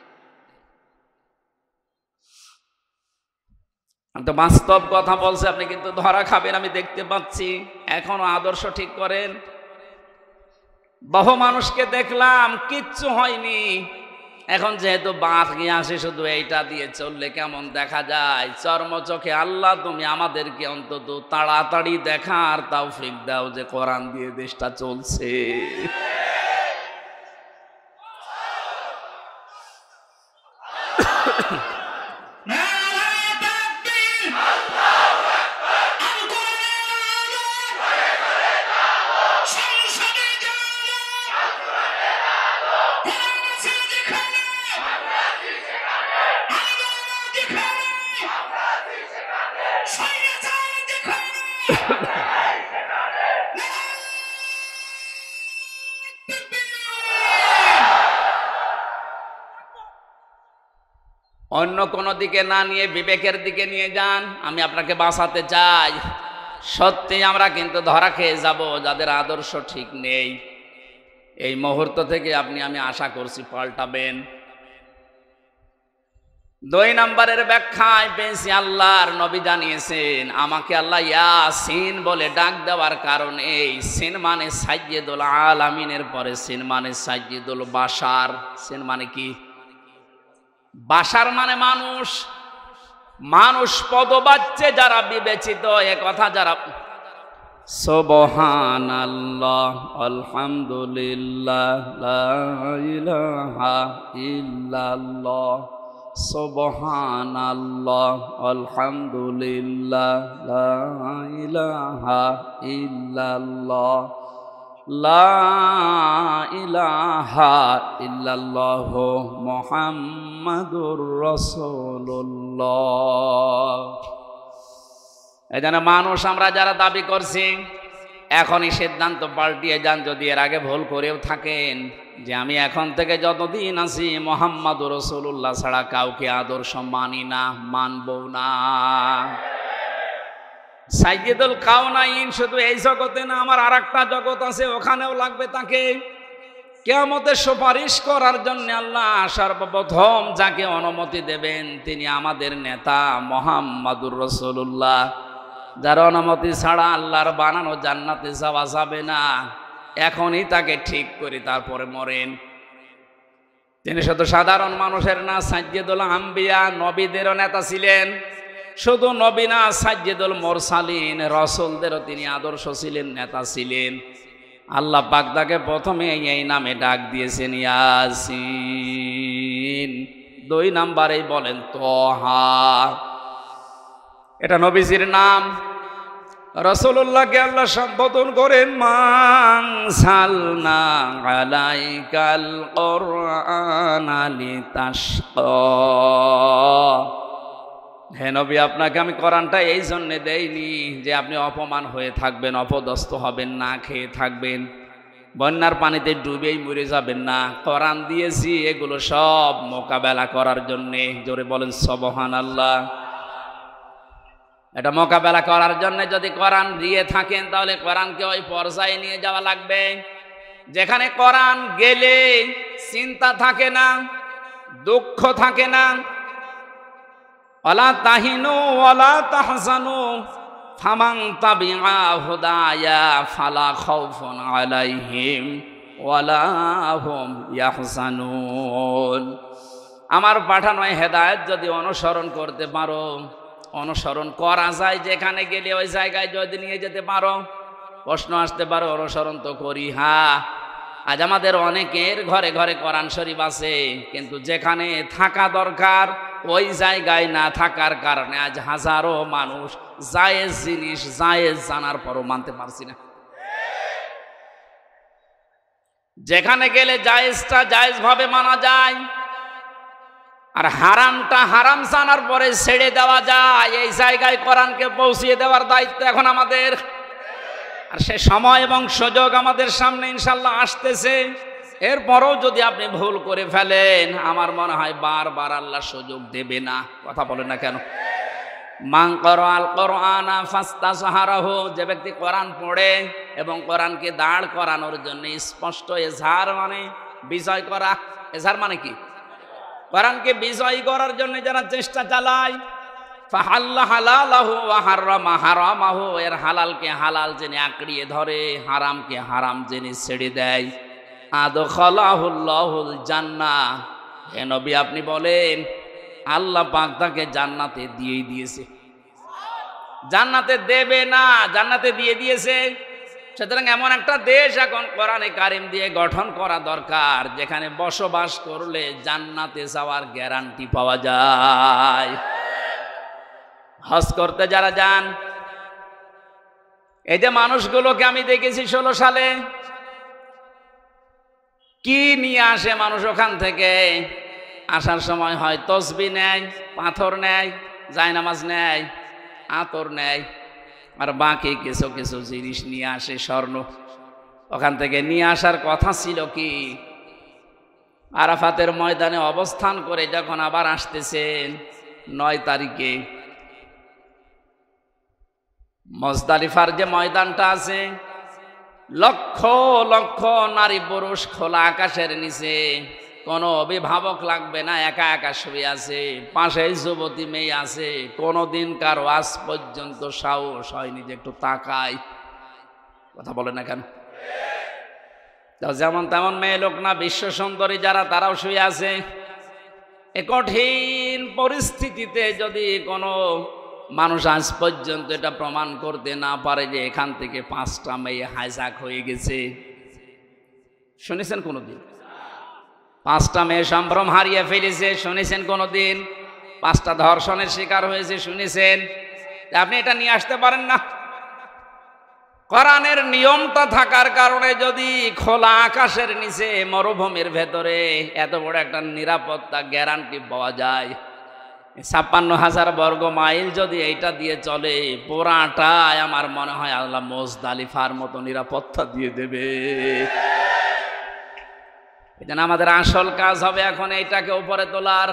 আমি তো বাস্তব কথা বলছি, আপনি কিন্তু ধরা খাবেন আমি দেখতে পাচ্ছি। এখনো আদর্শ ঠিক করেন। বহু মানুষকে দেখলাম কিচ্ছু হয়নি, এখন যেহেতু বাঁধ গিয়ে আসে শুধু এইটা দিয়ে চললে কেমন দেখা যায়। চর্মচোখে আল্লাহ তুমি আমাদেরকে অন্তত তাড়াতাড়ি দেখার তৌফিক দাও যে কোরআন দিয়ে দেশটা চলছে। অন্য কোনো দিকে না নিয়ে বিবেকের দিকে নিয়ে যান। আমি আপনাকে বাঁচাতে চাই। সত্যি আমরা কিন্তু ধরা খেয়ে যাব যাদের আদর্শ ঠিক নেই। এই মুহূর্ত থেকে আমি আশা করছি পাল্টাবেন। 2 নম্বরের ব্যাখ্যায় পেয়েছি, আল্লাহর নবী জানিয়েছেন আমাকে আল্লাহ ইয়াসিন বলে ডাক দেওয়ার কারণে, এই সিন মানে সাইয়্যিদুল আলামিনের পরে সিন মানে সাইয়্যিদুল বাশার। সিন মানে কি? বাশার মানে মানুষ। মানুষ পদবাচ্যে যারা বিবেচিত, এ কথা যারা সুবহানাল্লাহ আলহামদুলিল্লাহ লা ইলাহা ইল্লাল্লাহ, সুবহানাল্লাহ আলহামদুলিল্লাহ লা ইলাহা ইল্লাল্লাহ, লা ইলাহা ইল্লাল্লাহ মুহাম্মাদুর রাসূলুল্লাহ। এই জন্য মানুষ আমরা যারা দাবি করছি, এখনই সিদ্ধান্ত পাল্টিয়ে যান যদি এর আগে ভুল করেও থাকেন, যে আমি এখন থেকে যতদিন আছি মুহাম্মাদুর রাসূলুল্লাহ ছাড়া কাউকে আদর্শ মানি না, মানবো না। সাইয়্যিদুল কাওনাইন শুধু এই জগতে না, আমার আরেকটা জগৎ আছে, ওখানেও লাগবে তাকে। কিয়ামতে সুপারিশ করার জন্য আল্লাহ সর্বপ্রথম যাকে অনুমতি দেবেন তিনি আমাদের নেতা মুহাম্মাদুর রাসূলুল্লাহ। যার অনুমতি ছাড়া আল্লাহর বানানো জান্নাতে যাওয়া যাবে না। এখনই তাকে ঠিক করি, তারপরে মরেন। তিনি শুধু সাধারণ মানুষের না, সাইয়্যিদুল আম্বিয়া, নবীদেরও নেতা ছিলেন। শুধু নবী না, সাইয়্যিদুল মুরসালিন, রাসূলদেরও তিনি আদর্শ ছিলেন, নেতা ছিলেন। আল্লাহ পাক তাকে প্রথমে এই নামে ডাক দিয়েছেন, ইয়াসিন। 2 নম্বরেই বলেন তোহা, এটা নবীজির নাম। রাসূলুল্লাহকে আল্লাহ সম্বোধন করেন মান সালনা আলাইকাল কুরআনা লিতাশকা। হে নবী, আপনাকে আমি কোরআনটা এই জন্যে দেইনি যে আপনি অপমান হয়ে থাকবেন, অপদস্থ হবেন, না খেয়ে থাকবেন, বন্যার পানিতে ডুবেই মরে যাবেন না। কোরআন দিয়েছি এগুলো সব মোকাবেলা করার জন্যে। জোরে বলেন সুবহানাল্লাহ। এটা মোকাবেলা করার জন্য যদি কোরআন দিয়ে থাকেন, তাহলে কোরআনকে ওই পর্যায়ে নিয়ে যাওয়া লাগবে যেখানে কোরআন গেলে চিন্তা থাকে না, দুঃখ থাকে না। ওয়ালা তাহিনু ওয়ালা তাহজানু ফামান তাবিআ হুদায়া ফালা খাউফুন আলাইহিম ওয়ালা হুম ইয়াহজানুন। আমার পাঠানো হেদায়েত যদি অনুসরণ করতে পারো, অনুসরণ করা যায় যেখানে গেলে ওই জায়গায় যদি নিয়ে যেতে পারো। প্রশ্ন আসতে পারো, অনুসরণ তো করি। হ্যাঁ, আজ আমাদের অনেকের ঘরে ঘরে কোরআন শরীফ আছে, কিন্তু যেখানে থাকা দরকার ওই জায়গায় না থাকার কারণে আজ হাজারো মানুষ জায়েজ জিনিস জায়েজ জানার পরও মানতে পারছি না। যেখানে গেলে জায়েজটা জায়েজ ভাবে মানা যায়, আর হারামটা হারাম জানার পরে ছেড়ে দেওয়া যায়, এই জায়গায় কোরআনকে পৌঁছিয়ে দেওয়ার দায়িত্ব এখন আমাদের। আর সে সময় এবং সুযোগ আমাদের সামনে ইনশাল্লাহ আসতেছে। এরপরও যদি আপনি ভুল করে ফেলেন, আমার মনে হয় বারবার আল্লাহ সুযোগ দেবে না। কথা বলেন না কেন? মান ক্বারাআল কুরআনা ফাস্তাযহারাহু, যে ব্যক্তি কোরআন পড়ে এবং কোরআনকে দাঁড় করানোর জন্য স্পষ্ট এজহার মানে বিজয় করা। এজহার মানে কি? কোরআনকে বিজয় করার জন্য যারা চেষ্টা চালায়, ফাহাল্লা হালালাহু ওয়া হারামা হারামাহু, এর হালালকে হালাল জেনে আঁকড়িয়ে ধরে, হারামকে হারাম জেনে ছেড়ে দেয়, আদখালাহুল্লাহুল জান্নাহ, হে নবী আপনি বলেন আল্লাহ পাক তাকে জান্নাতে দিয়েই দিয়েছে। জান্নাতে দেবে না, জান্নাতে দিয়ে দিয়েছে। সুতরাং এমন একটা দেশ এখন কোরআনে কারিম দিয়ে গঠন করা দরকার, যেখানে বসবাস করলে জান্নাতে যাওয়ার গ্যারান্টি পাওয়া যায়। হজ করতে যারা যান, এই যে মানুষগুলোকে আমি দেখেছি 16 সালে কি নিয়ে আসে মানুষ ওখান থেকে, আসার সময় হয় তসবিহ নেয়, পাথর নেয়, জায়নামাজ নেয়, আতর নেয়, আর বাকি কিছু কিছু জিনিস নিয়ে আসে, স্বর্ণ। ওখান থেকে নিয়ে আসার কথা ছিল কি, আরাফাতের ময়দানে অবস্থান করে যখন আবার আসতেছেন 9 তারিখে, মুজদালিফার যে ময়দানটা আছে, লক্ষ লক্ষ নারী পুরুষ খোলা আকাশের নিচে, কোনো অভিভাবক লাগবে না, একা একা শুয়ে আছে, পাশে যুবতী মেয়ে আছে। কোনোদিন কারো আজ পর্যন্ত সাহস হয়নি যে একটু তাকায়। কথা বলে না কেন? যেমন তেমন মেয়ে লোক না, বিশ্ব সুন্দরী যারা, তারাও শুয়ে আছে। এ কঠিন পরিস্থিতিতে যদি কোনো মানুষ আজ পর্যন্ত এটা প্রমাণ করতে না পারে যে এখান থেকে 5টা মেয়ে হাইজ্যাক হয়ে গেছে, শুনেছেন কোনোদিন? 5টা মেয়ে সম্ভ্রম হারিয়ে ফেলেছে, শুনেছেন কোনোদিন? 5টা ধর্ষণের শিকার হয়েছে, শুনেছেন? আপনি এটা নিয়ে আসতে পারেন না। কোরআনের নিয়মটা থাকার কারণে যদি খোলা আকাশের নিচে মরুভূমির ভেতরে এত বড় একটা নিরাপত্তা গ্যারান্টি পাওয়া যায়, 56,000 বর্গ মাইল যদি এইটা দিয়ে চলে, পুরাটাই আমার মনে হয় আল্লাহ মুজদালিফার মতো নিরাপত্তা দিয়ে দেবে। এজন্য আমাদের আসল কাজ হবে এখন এইটাকে উপরে তোলার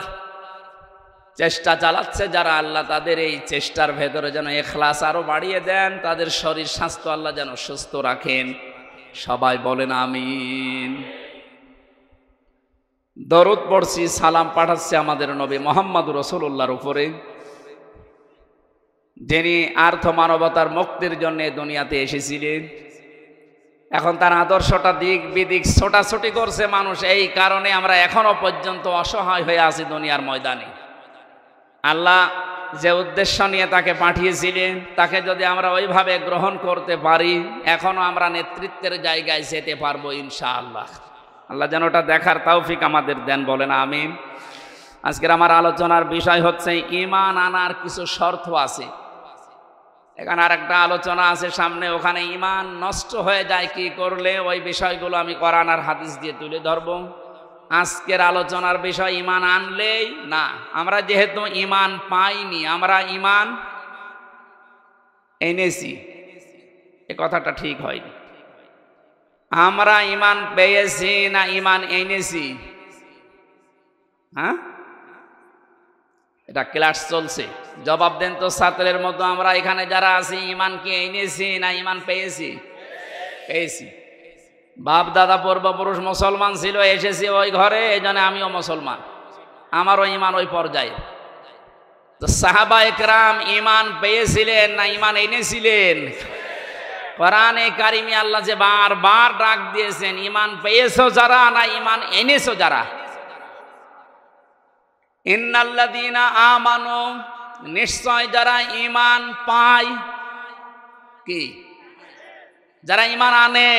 চেষ্টা চালাচ্ছে যারা, আল্লাহ তাদের এই চেষ্টার ভেতরে যেন ইখলাস আরো বাড়িয়ে দেন, তাদের শরীর স্বাস্থ্য আল্লাহ যেন সুস্থ রাখেন। সবাই বলেন আমিন। দরুদ পড়ছি, সালাম পাঠাচ্ছি আমাদের নবী মুহাম্মদ রাসূলুল্লাহর উপরে, যিনি আর্থ মানবতার মুক্তির জন্য দুনিয়াতে এসেছিলেন। এখন তার আদর্শটা দিক বিদিক ছোটাছুটি করছে মানুষ, এই কারণে আমরা এখনো পর্যন্ত অসহায় হয়ে আছি দুনিয়ার ময়দানে। আল্লাহ যে উদ্দেশ্য নিয়ে তাকে পাঠিয়েছিলেন, তাকে যদি আমরা ওইভাবে গ্রহণ করতে পারি, এখনো আমরা নেতৃত্বের জায়গায় যেতে পারবো ইনশাআল্লাহ। আল্লাহ যেন ওটা দেখার তৌফিক আমাদের দেন, বলেন আমিন। আজকের আমার আলোচনার বিষয় হচ্ছে ঈমান আনার কিছু শর্ত আছে। এখানে আর একটা আলোচনা আছে সামনে, ওখানে ঈমান নষ্ট হয়ে যায় কি করলে, ওই বিষয়গুলো আমি কোরআন আর হাদিস দিয়ে তুলে ধরব। আজকের আলোচনার বিষয় ঈমান আনলেই না, আমরা যেহেতু ঈমান পাইনি, আমরা ঈমান এনেছি, এ কথাটা ঠিক হয়নি। আমরা ঈমান পেয়েছি না ঈমান এনেছি? হ্যাঁ, এটা ক্লাস চলছে, জবাব দেন তো ছাত্রের মতো। আমরা এখানে যারা আছি, ঈমান কি এনেছি না ঈমান পেয়েছি? পেয়েছি। বাপ দাদা পূর্বপুরুষ মুসলমান ছিল, এসেছি ওই ঘরে, এই জন্য আমিও মুসলমান, আমারও ঈমান ওই পর্যায়ে। তো সাহাবা একরাম ঈমান পেয়েছিলেন না ঈমান এনেছিলেন? কোরআনে কারিমে আল্লাহ যে বারবার ডাক দিয়েছেন, ঈমান পেয়েছো যারা না ঈমান এনেছো যারা। ইন্নাল্লাযীনা আমানু, নিশ্চয় যারা ঈমান পায়, কি যারা ঈমান আনে।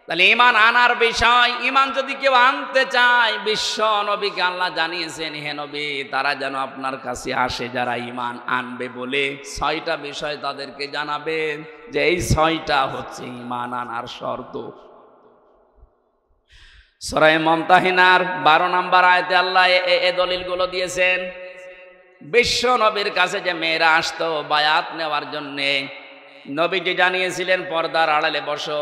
তাহলে ঈমান আনার বিষয়, ঈমান যদি কেউ আনতে চায়, বিশ্ব নবীকে আল্লাহ জানিয়েছেন, হে নবী তারা যেন আপনার কাছে আসে যারা ঈমান আনবে বলে 6টা বিষয় তাদেরকে জানাবেন, যে এই 6টা হচ্ছে ঈমান আনার শর্ত। সূরা মুমতাহিনার 12 নম্বর আয়াতে আল্লাহ এই দলিলগুলো দিয়েছেন। বিশ্ব নবীর কাছে যে মেয়েরা আসতো বায়াত নেওয়ার জন্যে, নবীজি জানিয়েছিলেন পর্দার আড়ালে বসো,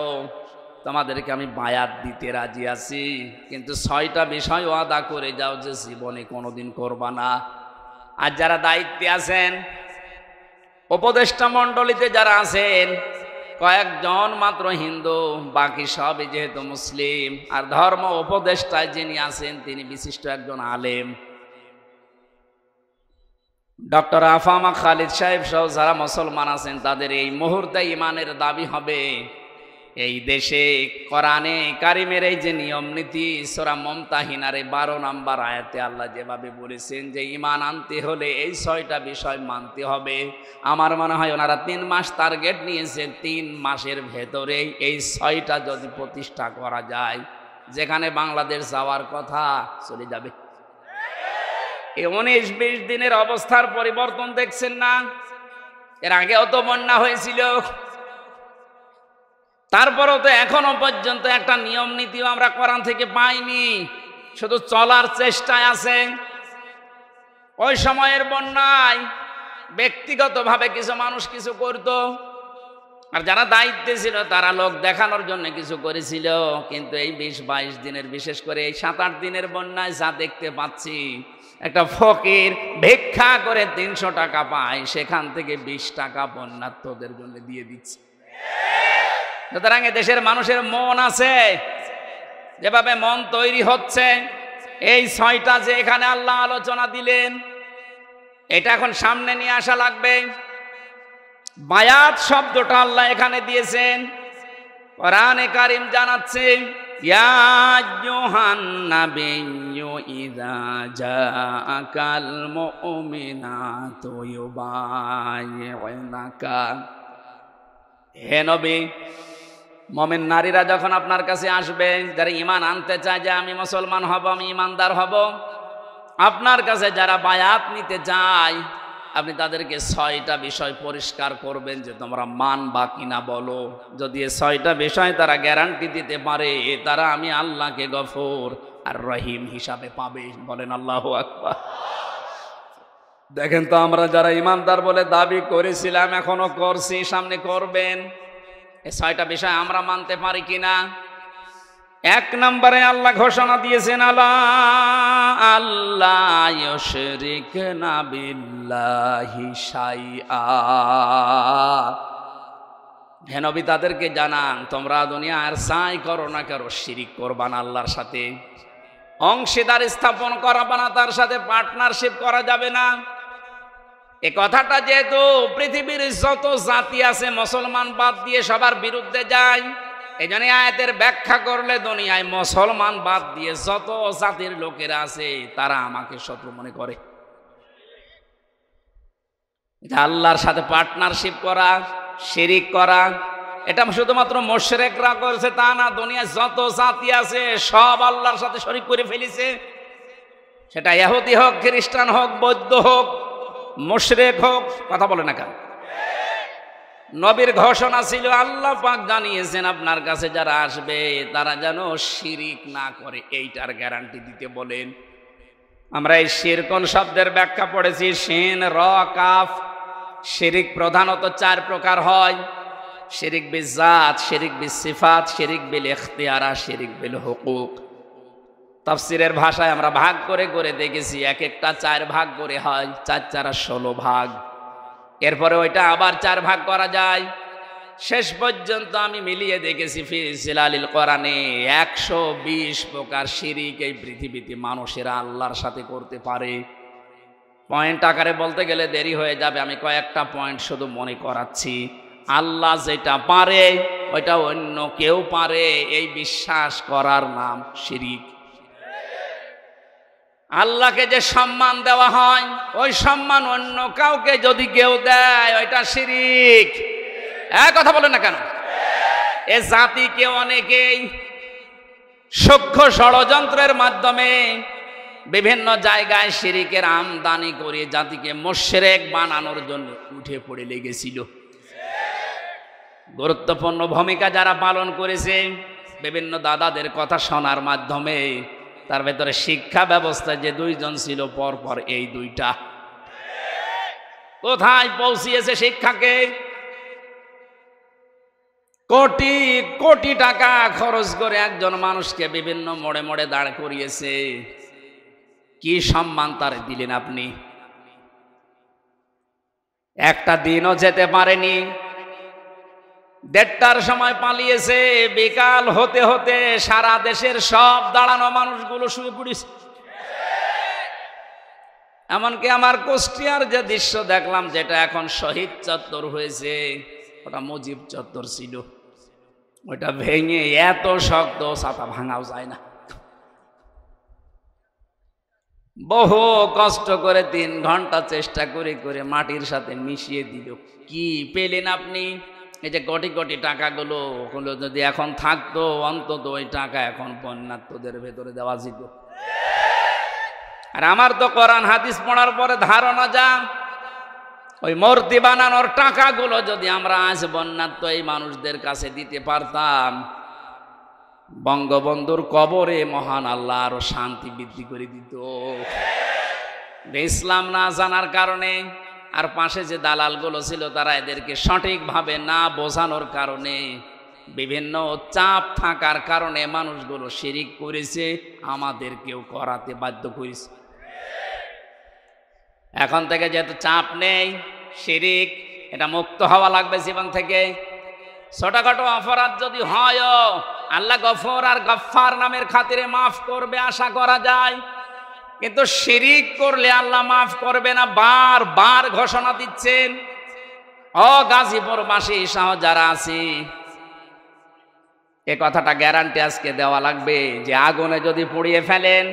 তোমাদেরকে আমি বায়াত দিতে রাজি আছি, কিন্তু 6টা বিষয় ওয়াদা করে যাও যে জীবনে কোনোদিন করবা না। আর যারা দায়িত্বে আছেন, উপদেষ্টা মণ্ডলীতে যারা আছেন, কয়েকজন মাত্র হিন্দু, বাকি সবই যেহেতু মুসলিম। আর ধর্ম উপদেষ্টায় যিনি আছেন তিনি বিশিষ্ট একজন আলেম, ডক্টর আফামা খালিদ সাহেব সহ যারা মুসলমান আছেন, তাদের এই মুহূর্তে ইমানের দাবি হবে এই দেশে কোরআনে কারিমের এই যে নিয়ম নীতি, সূরা মুমতাহিনার 12 নম্বর আয়াতে আল্লাহ যেভাবে বলেছেন যে ঈমান আনতে হলে এই 6টা বিষয় মানতে হবে। আমার মনে হয় ওনারা 3 মাস টার্গেট নিয়েছেন, 3 মাসের ভেতরে এই 6টা যদি প্রতিষ্ঠা করা যায়, যেখানে বাংলাদেশ যাওয়ার কথা চলে যাবে। এই 19-20 দিনের অবস্থার পরিবর্তন দেখছেন না? এর আগেও তো বন্যা হয়েছিল, তারপরেও তো এখনো পর্যন্ত একটা নিয়ম নীতিও আমরা কোরআন থেকে পাইনি, শুধু চলার চেষ্টায় আছে। ওই সময়ের বন্যায় ব্যক্তিগতভাবে কিছু মানুষ কিছু করত, আর যারা দায়িত্বে ছিল তারা লোক দেখানোর জন্য কিছু করেছিল। কিন্তু এই 20-22 দিনের, বিশেষ করে এই 7-8 দিনের বন্যায় যা দেখতে পাচ্ছি, একটা ফকির ভিক্ষা করে 300 টাকা পায়, সেখান থেকে 20 টাকা বন্যার্থদের জন্য দিয়ে দিচ্ছে। সুতরাং দেশের মানুষের মন আছে, যেভাবে মন তৈরি হচ্ছে, এই 6টা যে এখানে আল্লাহ আলোচনা দিলেন, এটা এখন সামনে নিয়ে আসা লাগবে। বায়াত শব্দটা আল্লাহ এখানে দিয়েছেন, কোরআনে কারীম জানাচ্ছে ইয়া আইয়ুহান নাবিয়্যু ইযা জাআকাল মুমিনাতু ইউবাইয়ুনাকা। হে নবী, মুমিন নারীরা যখন আপনার কাছে আসবে, যারা ঈমান আনতে চায় যে আমি মুসলমান হব, আমি ঈমানদার হব, আপনার কাছে যারা বায়াত নিতে চায়, আপনি তাদেরকে 6টা বিষয় পরিষ্কার করবেন যে তোমরা মানবা কিনা বলো। যদি এই 6টা বিষয় তারা গ্যারান্টি দিতে পারে, তারা আমি আল্লাহকে গফুর আর রহিম হিসাবে পাবে। বলেন আল্লাহু আকবার। দেখেন তো, আমরা যারা ঈমানদার বলে দাবি করেছিলাম, এখনো করছি, সামনে করবেন, এই 6টা বিষয় আমরা মানতে পারি কিনা। 1 নম্বরে আল্লাহ ঘোষণা দিয়েছেন আল্লাহ ইউশরিকনা বিল্লাহি শাইআ। হে নবী, তাদেরকে জানান তোমরা দুনিয়ার যাই করো না কেন, শিরিক করবা না আল্লাহর সাথে, অংশীদার স্থাপন করাবা না, তার সাথে পার্টনারশিপ করা যাবে না। এই কথাটা যেহেতু পৃথিবীর যত জাতি আছে মুসলমান বাদ দিয়ে সবার বিরুদ্ধে যায়, এই জন্য আয়াতের ব্যাখ্যা করলে দুনিয়ায় মুসলমান বাদ দিয়ে যত জাতির লোকেরা আছে তারা আমাকে শত্রু মনে করে। আল্লাহর সাথে পার্টনারশিপ করা, শিরিক করা, এটা শুধুমাত্র মুশরিকরা করেছে তা না, দুনিয়ায় যত জাতি আছে সব আল্লাহর সাথে শরীক করে ফেলেছে। সেটা ইহুদি হোক, খ্রিস্টান হোক, বৌদ্ধ হোক, মুশরিক হোক, কথা বলে না কেন? নবীর ঘোষণা ছিল, আল্লাহ পাক জানিয়েছেন আপনার কাছে যারা আসবে তারা যেন শিরিক না করে, এইটার গ্যারান্টি দিতে বলেন। আমরা এই শিরকুন শব্দের ব্যাখ্যা পড়েছি, শিন র কাফ। শিরিক প্রধানত 4 প্রকার হয়: শিরিক বিজাত, শিরিক বিসিফাত, শিরিক বিল ইখতিয়ারা, শিরিক বিল হুকুক। তাফসীরের ভাষায় আমরা ভাগ করে করে দেখেছি, এক একটা 4 ভাগ করে হয়, 4 16 ভাগ। এরপরে ওইটা আবার 4 ভাগ করা যায়। শেষ পর্যন্ত আমি মিলিয়ে দেখেছি ফি জিলালিল কোরআনে 120 প্রকার শিরিক এই পৃথিবীতে মানুষেরা আল্লাহর সাথে করতে পারে। পয়েন্ট আকারে বলতে গেলে দেরি হয়ে যাবে, আমি কয়েকটা পয়েন্ট শুধু মনে করাচ্ছি। আল্লাহ যেটা পারে ওইটা অন্য কেউ পারে, এই বিশ্বাস করার নাম শিরিক। আল্লাহকে যে সম্মান দেওয়া হয়, ওই সম্মান অন্য কাউকে যদি কেউ দেয় ওইটা শিরিক। কথা বলেন না কেন? এ জাতিকে অনেকেই সূক্ষ্ম ষড়যন্ত্রের মাধ্যমে বিভিন্ন জায়গায় শিরিকের আমদানি করে জাতিকে মুশরিক বানানোর জন্য উঠে পড়ে লেগেছিল। গুরুত্বপূর্ণ ভূমিকা যারা পালন করেছে, বিভিন্ন দাদাদের কথা শোনার মাধ্যমে, তার ভেতরে শিক্ষা ব্যবস্থায় যে 2 জন ছিল পরপর, এই 2টা কোথায় পৌঁছিয়েছে শিক্ষাকে? কোটি কোটি টাকা খরচ করে একজন মানুষকে বিভিন্ন মোড়ে মোড়ে দাঁড় করিয়েছে, কি সম্মান তার দিলেন আপনি? একটা দিনও যেতে পারেনি, 1:30টার সময় পালিয়েছে, বিকাল হতে হতে সারা দেশের সব দাঁড়ানো মানুষগুলো শুয়ে পড়েছে। এমনকি আমার কুষ্টিয়ার যে দৃশ্য দেখলাম, যেটা এখন শহীদ চত্বর হয়েছে, ওটা মুজিব চত্বর ছিল, ওটা ভেঙে এত শক্ত ছাতা ভাঙাও যায় না। বহু কষ্ট করে 3 ঘন্টা চেষ্টা করে করে মাটির সাথে মিশিয়ে দিল। কি পেলেন আপনি? এই যে কোটি কোটি টাকাগুলো, ওগুলো যদি এখন থাকতো, অন্তত ওই টাকা এখন বন্যার্থদের ভেতরে দেওয়া যেত। আর আমার তো কোরআন হাদিস পড়ার পরে ধারণা যা, ওই মূর্তি বানানোর টাকাগুলো যদি আমরা আজ বন্যার্থ এই মানুষদের কাছে দিতে পারতাম, বঙ্গবন্ধুর কবরে মহান আল্লাহ আরো শান্তি বৃদ্ধি করে দিত। ইসলাম না জানার কারণে আর পাশে যে দালালগুলো ছিল, তারা এদেরকে সঠিকভাবে না বোঝানোর কারণে, বিভিন্ন চাপ থাকার কারণে মানুষগুলো শিরিক করেছে, আমাদেরকেও করাতে বাধ্য করেছে। এখন থেকে যেহেতু চাপ নেই, শিরিক এটা মুক্ত হওয়া লাগবে জীবন থেকে। ছোটখাটো অপরাধ যদি হয়, আল্লাহ গফর আর গফফার নামের খাতিরে মাফ করবে আশা করা যায়, কিন্তু শিরিক করলে আল্লাহ মাফ করবে না, বারবার ঘোষণা দিচ্ছেন। গাজীপুরবাসী সহ যারা আছি, এ কথাটা গ্যারান্টি আজকে দেওয়া লাগবে যে আগুনে যদি পুড়িয়ে ফেলেন,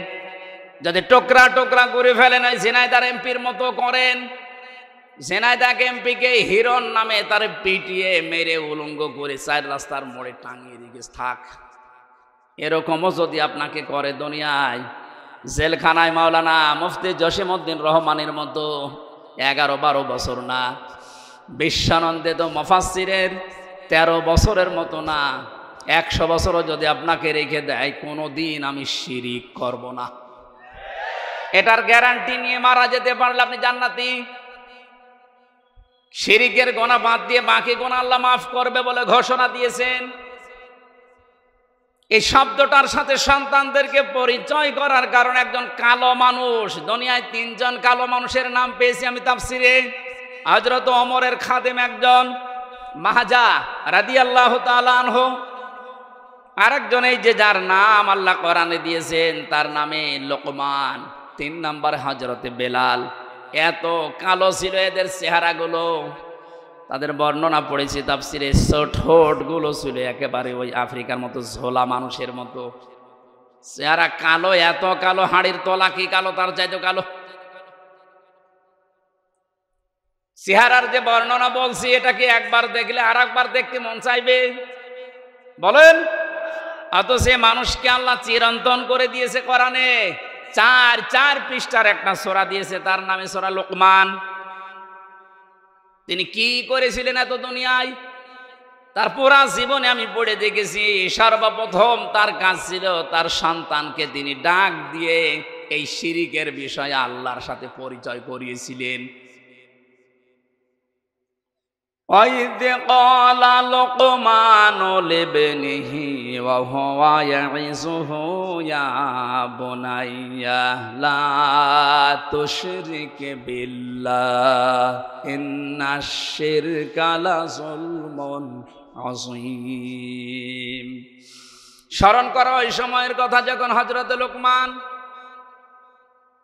যদি টুকরা টুকরা করে ফেলেন, ওই ঝিনাইদহ এমপির মতো করেন, ঝিনাইদহ এমপিকে হিরণ নামে তার পিটিয়ে মেরে উলঙ্গ করে 4 রাস্তার মোড়ে টাঙিয়ে রেখে থাক, এরকমও যদি আপনাকে করে দুনিয়ায়, জেলখানায় মাওলানা মুফতি জসিমউদ্দিন রহমানের মতো 11-12 বছর না, বিশ্বানন্দিত মুফাসসিরের 13 বছরের মতো না, 100 বছরও যদি আপনাকে রেখে দেয়, কোনোদিন আমি শিরিক করব না, এটার গ্যারান্টি নিয়ে মারা যেতে পারলে আপনি জান্নাতি। শিরিকের গোনা বাদ দিয়ে বাকি গোনা আল্লাহ মাফ করবে বলে ঘোষণা দিয়েছেন। এই শব্দটার সাথে সন্তানদেরকে পরিচয় করার কারণে একজন কালো মানুষ, দুনিয়ায় 3 জন কালো মানুষের নাম পেয়েছি আমি তাফসিরে। হযরত ওমরের খাদেম একজন, মাহাজা রাদিয়াল্লাহু তাআলা আনহু, আরেকজন এই যে যার নাম আল্লাহ কোরআনে দিয়েছেন, তার নামে লোকমান, 3 নম্বর হযরতে বেলাল। এত কালো ছিল এদের চেহারাগুলো, তাদের বর্ণনা পড়েছি তাফসিরে। ঠোঁটগুলো ছিল একেবারে ওই আফ্রিকার মতো ঝোলা মানুষের মতো চেহারা, কালো, এত কালো, হাড়ির তলা কি কালো, তার চাইতে কালো চেহারার যে বর্ণনা বলছি, এটা কি একবার দেখলে আর একবার দেখতে মন চাইবে? বলেন। অত সে মানুষকে আল্লাহ চিরন্তন করে দিয়েছে কোরআনে, 4 পৃষ্ঠার একটা সূরা দিয়েছে, তার নামে সূরা লোকমান। তিনি কি করেছিলেন এত দুনিয়ায়? তার পুরা জীবনে আমি পড়ে দেখেছি, সর্বপ্রথম তার কাজ ছিল তার সন্তানকে তিনি ডাক দিয়ে এই শিরিকের বিষয়ে আল্লাহর সাথে পরিচয় করিয়েছিলেন। وَإِذْ قَالَ لُقْمَانُ لِابْنِهِ وَهُوَ يَعِظُهُ يَا بُنَيَّ لَا تُشْرِكْ بِاللَّهِ إِنَّ الشِّرْكَ لَظُلْمٌ عَظِيمٌ। স্মরণ করো ওই সময়ের কথা যখন হযরত লোকমান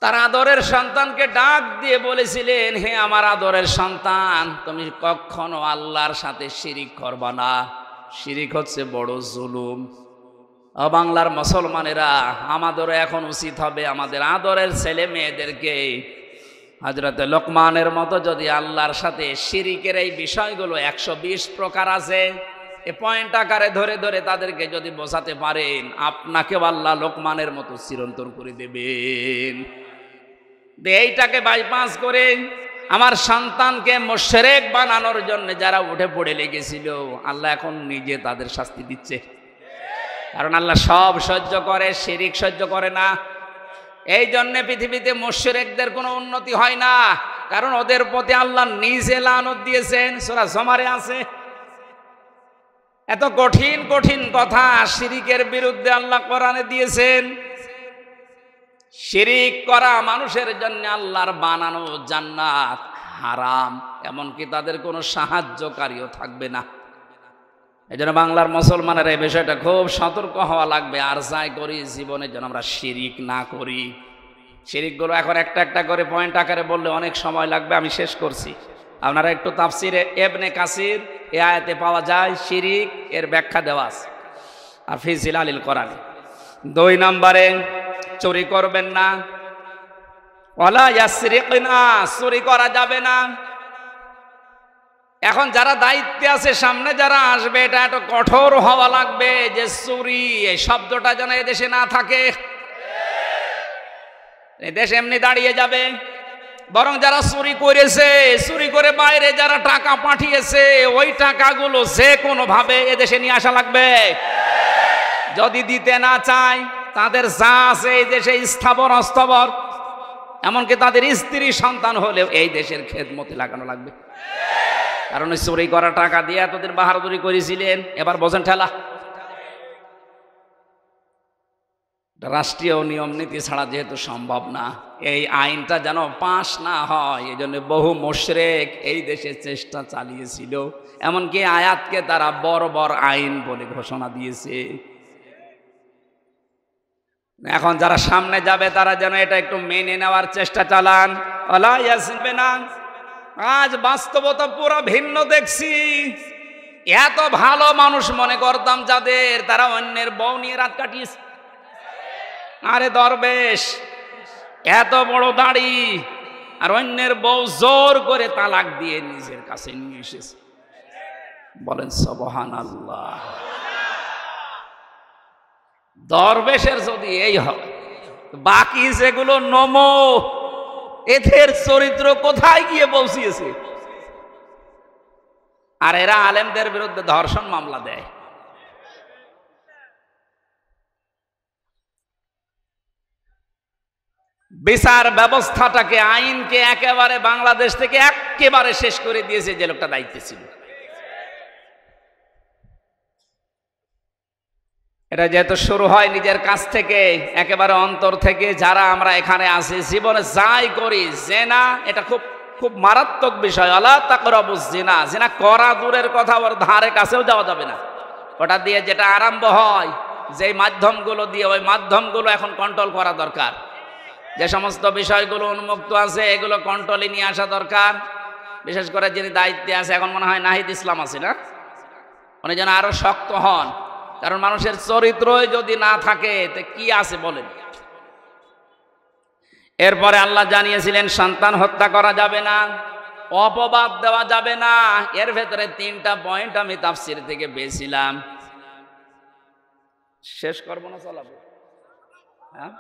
তার আদরের সন্তানকে ডাক দিয়ে বলেছিলেন, হে আমার আদরের সন্তান, তুমি কখনো আল্লাহর সাথে শিরিক করবা না, শিরিক হচ্ছে বড় জুলুম। বাংলার মুসলমানেরা, আমাদেরও এখন উচিত হবে আমাদের আদরের ছেলে মেয়েদেরকে হযরত লোকমানের মতো যদি আল্লাহর সাথে শিরিকের এই বিষয়গুলো 120 প্রকার আছে, এ পয়েন্ট আকারে ধরে ধরে তাদেরকে যদি বোঝাতে পারেন, আপনাকেও আল্লাহ লোকমানের মতো চিরন্তন করে দেবেন। এইটাকে বাইপাস করে আমার সন্তানকে মুশরিক বানানোর জন্য যারা উঠে পড়ে লেগেছিল, আল্লাহ এখন নিজে তাদের শাস্তি দিচ্ছে। কারণ আল্লাহ সব সহ্য করে, শিরিক সহ্য করে না। এই জন্য পৃথিবীতে মুশরিকদের কোনো উন্নতি হয় না, কারণ ওদের প্রতি আল্লাহ নিজে লানত দিয়েছেন। সূরা জুমারে আছে, এত কঠিন কঠিন কথা শিরিকের বিরুদ্ধে আল্লাহ কোরআনে দিয়েছেন। শিরিক করা মানুষের জন্য আল্লাহর বানানো জান্নাত হারাম, এমনকি তাদের কোনো সাহায্যকারীও থাকবে না। এই জন্য বাংলার মুসলমানের এই বিষয়টা খুব সতর্ক হওয়া লাগবে। আর যাই করি জীবনে যেন আমরা শিরিক না করি। শিরিকগুলো এখন একটা একটা করে পয়েন্ট আকারে বললে অনেক সময় লাগবে, আমি শেষ করছি। আপনারা একটু তাফসিরে ইবনে কাসির এই আয়াতে পাওয়া যায় শিরিক এর ব্যাখ্যা দেওয়া আছে, আর ফি জিলালিল কোরআন। 2 নম্বরে চুরি করবেন না, ওয়ালা ইয়াসরিকনা, চুরি করা যাবে না। এখন যারা দায়িত্বে আছে, সামনে যারা আসবে, এটা একটু কঠোর হওয়া লাগবে যে চুরি এই শব্দটা যেন এদেশে না থাকে। এদেশ এমনি দাঁড়িয়ে যাবে, বরং যারা চুরি করেছে, চুরি করে বাইরে যারা টাকা পাঠিয়েছে, ওই টাকাগুলো যে কোনো ভাবে এদেশে নিয়ে আসা লাগবে। যদি দিতে না চায়, তাদের যা আছে এই দেশে স্থাবর অস্থাবর, এমনকি তাদের স্ত্রী সন্তান হলেও এই দেশের খেদমতে লাগানো লাগবে। কারণ চুরি করা টাকা দিয়ে এতদিন বাহাদুরি করেছিলেন, এবার বোঝেন ঠেলা। রাষ্ট্রীয় নিয়ম নীতি ছাড়া যেহেতু সম্ভব না, এই আইনটা যেন পাশ না হয়, এই জন্য বহু মুশরিক এই দেশে চেষ্টা চালিয়েছিল, এমনকি আয়াতকে তারা বর্বর আইন বলে ঘোষণা দিয়েছে। এখন যারা সামনে যাবে তারা যেন এটা একটু মেনে নেওয়ার চেষ্টা চালান। ওয়ালা ইয়াসিবেনা, আজ বাস্তবতা পুরো ভিন্ন দেখছি। এত ভালো মানুষ মনে করতাম যাদের, তারা অন্যের বউ নিয়ে রাত কাটিয়েছে। আরে দরবেশ, এত বড় দাড়ি, আর অন্যের বউ জোর করে তালাক দিয়ে নিজের কাছে নিয়ে এসেছে। বলেন সুবহানাল্লাহ। দরবেশের যদি এই হয়, বাকি যেগুলো নমো, এদের চরিত্র কোথায় গিয়ে পৌঁছিয়েছে? আর এরা আলেমদের বিরুদ্ধে ধর্ষণ মামলা দেয়। বিচার ব্যবস্থাটাকে, আইনকে একেবারে বাংলাদেশ থেকে একেবারে শেষ করে দিয়েছে যে লোকটা দায়িত্বে ছিল। এটা যেহেতু শুরু হয় নিজের কাছ থেকে, একেবারে অন্তর থেকে, যারা আমরা এখানে আছি জীবনে যাই করি, জেনা এটা খুব খুব মারাত্মক বিষয়। আলা তাকরাবুজ জিনা, জিনা করা দূরের কথা, ওর ধারে কাছেও যাওয়া যাবে না। ওটা দিয়ে যেটা আরম্ভ হয়, যেই মাধ্যমগুলো দিয়ে, ওই মাধ্যমগুলো এখন কন্ট্রোল করা দরকার। যে সমস্ত বিষয়গুলো উন্মুক্ত আছে, এগুলো কন্ট্রোলে নিয়ে আসা দরকার। বিশেষ করে যিনি দায়িত্বে আছে, এখন মনে হয় নাহিদ ইসলাম আছে না, উনি যেন আরো শক্ত হন। কারণ মানুষের চরিত্রই যদি না থাকে তো কি আছে বলেন। এরপরে আল্লাহ জানিয়েছিলেন সন্তান হত্যা করা যাবে না, অপবাদ দেওয়া যাবে না। এর ভেতরে 3টা পয়েন্ট আমি তাফসীর থেকে পেয়েছিলাম। শেষ করবো না চালাবো? হ্যাঁ,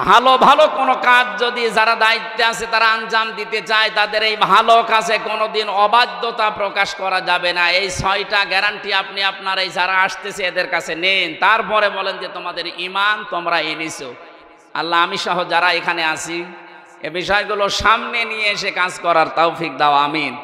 ভালো ভালো কোনো কাজ যদি যারা দায়িত্বে আছে তারা আঞ্জাম দিতে চায়, তাদের এই ভালো কাজে কোনোদিন অবাধ্যতা প্রকাশ করা যাবে না। এই 6টা গ্যারান্টি আপনি আপনার এই যারা আসতেছে এদের কাছে নেন, তারপরে বলেন যে তোমাদের ঈমান তোমরা এনেছো। আল্লাহ আমি সহ যারা এখানে আছি, এই বিষয়গুলো সামনে নিয়ে এসে কাজ করার তৌফিক দাও, আমিন।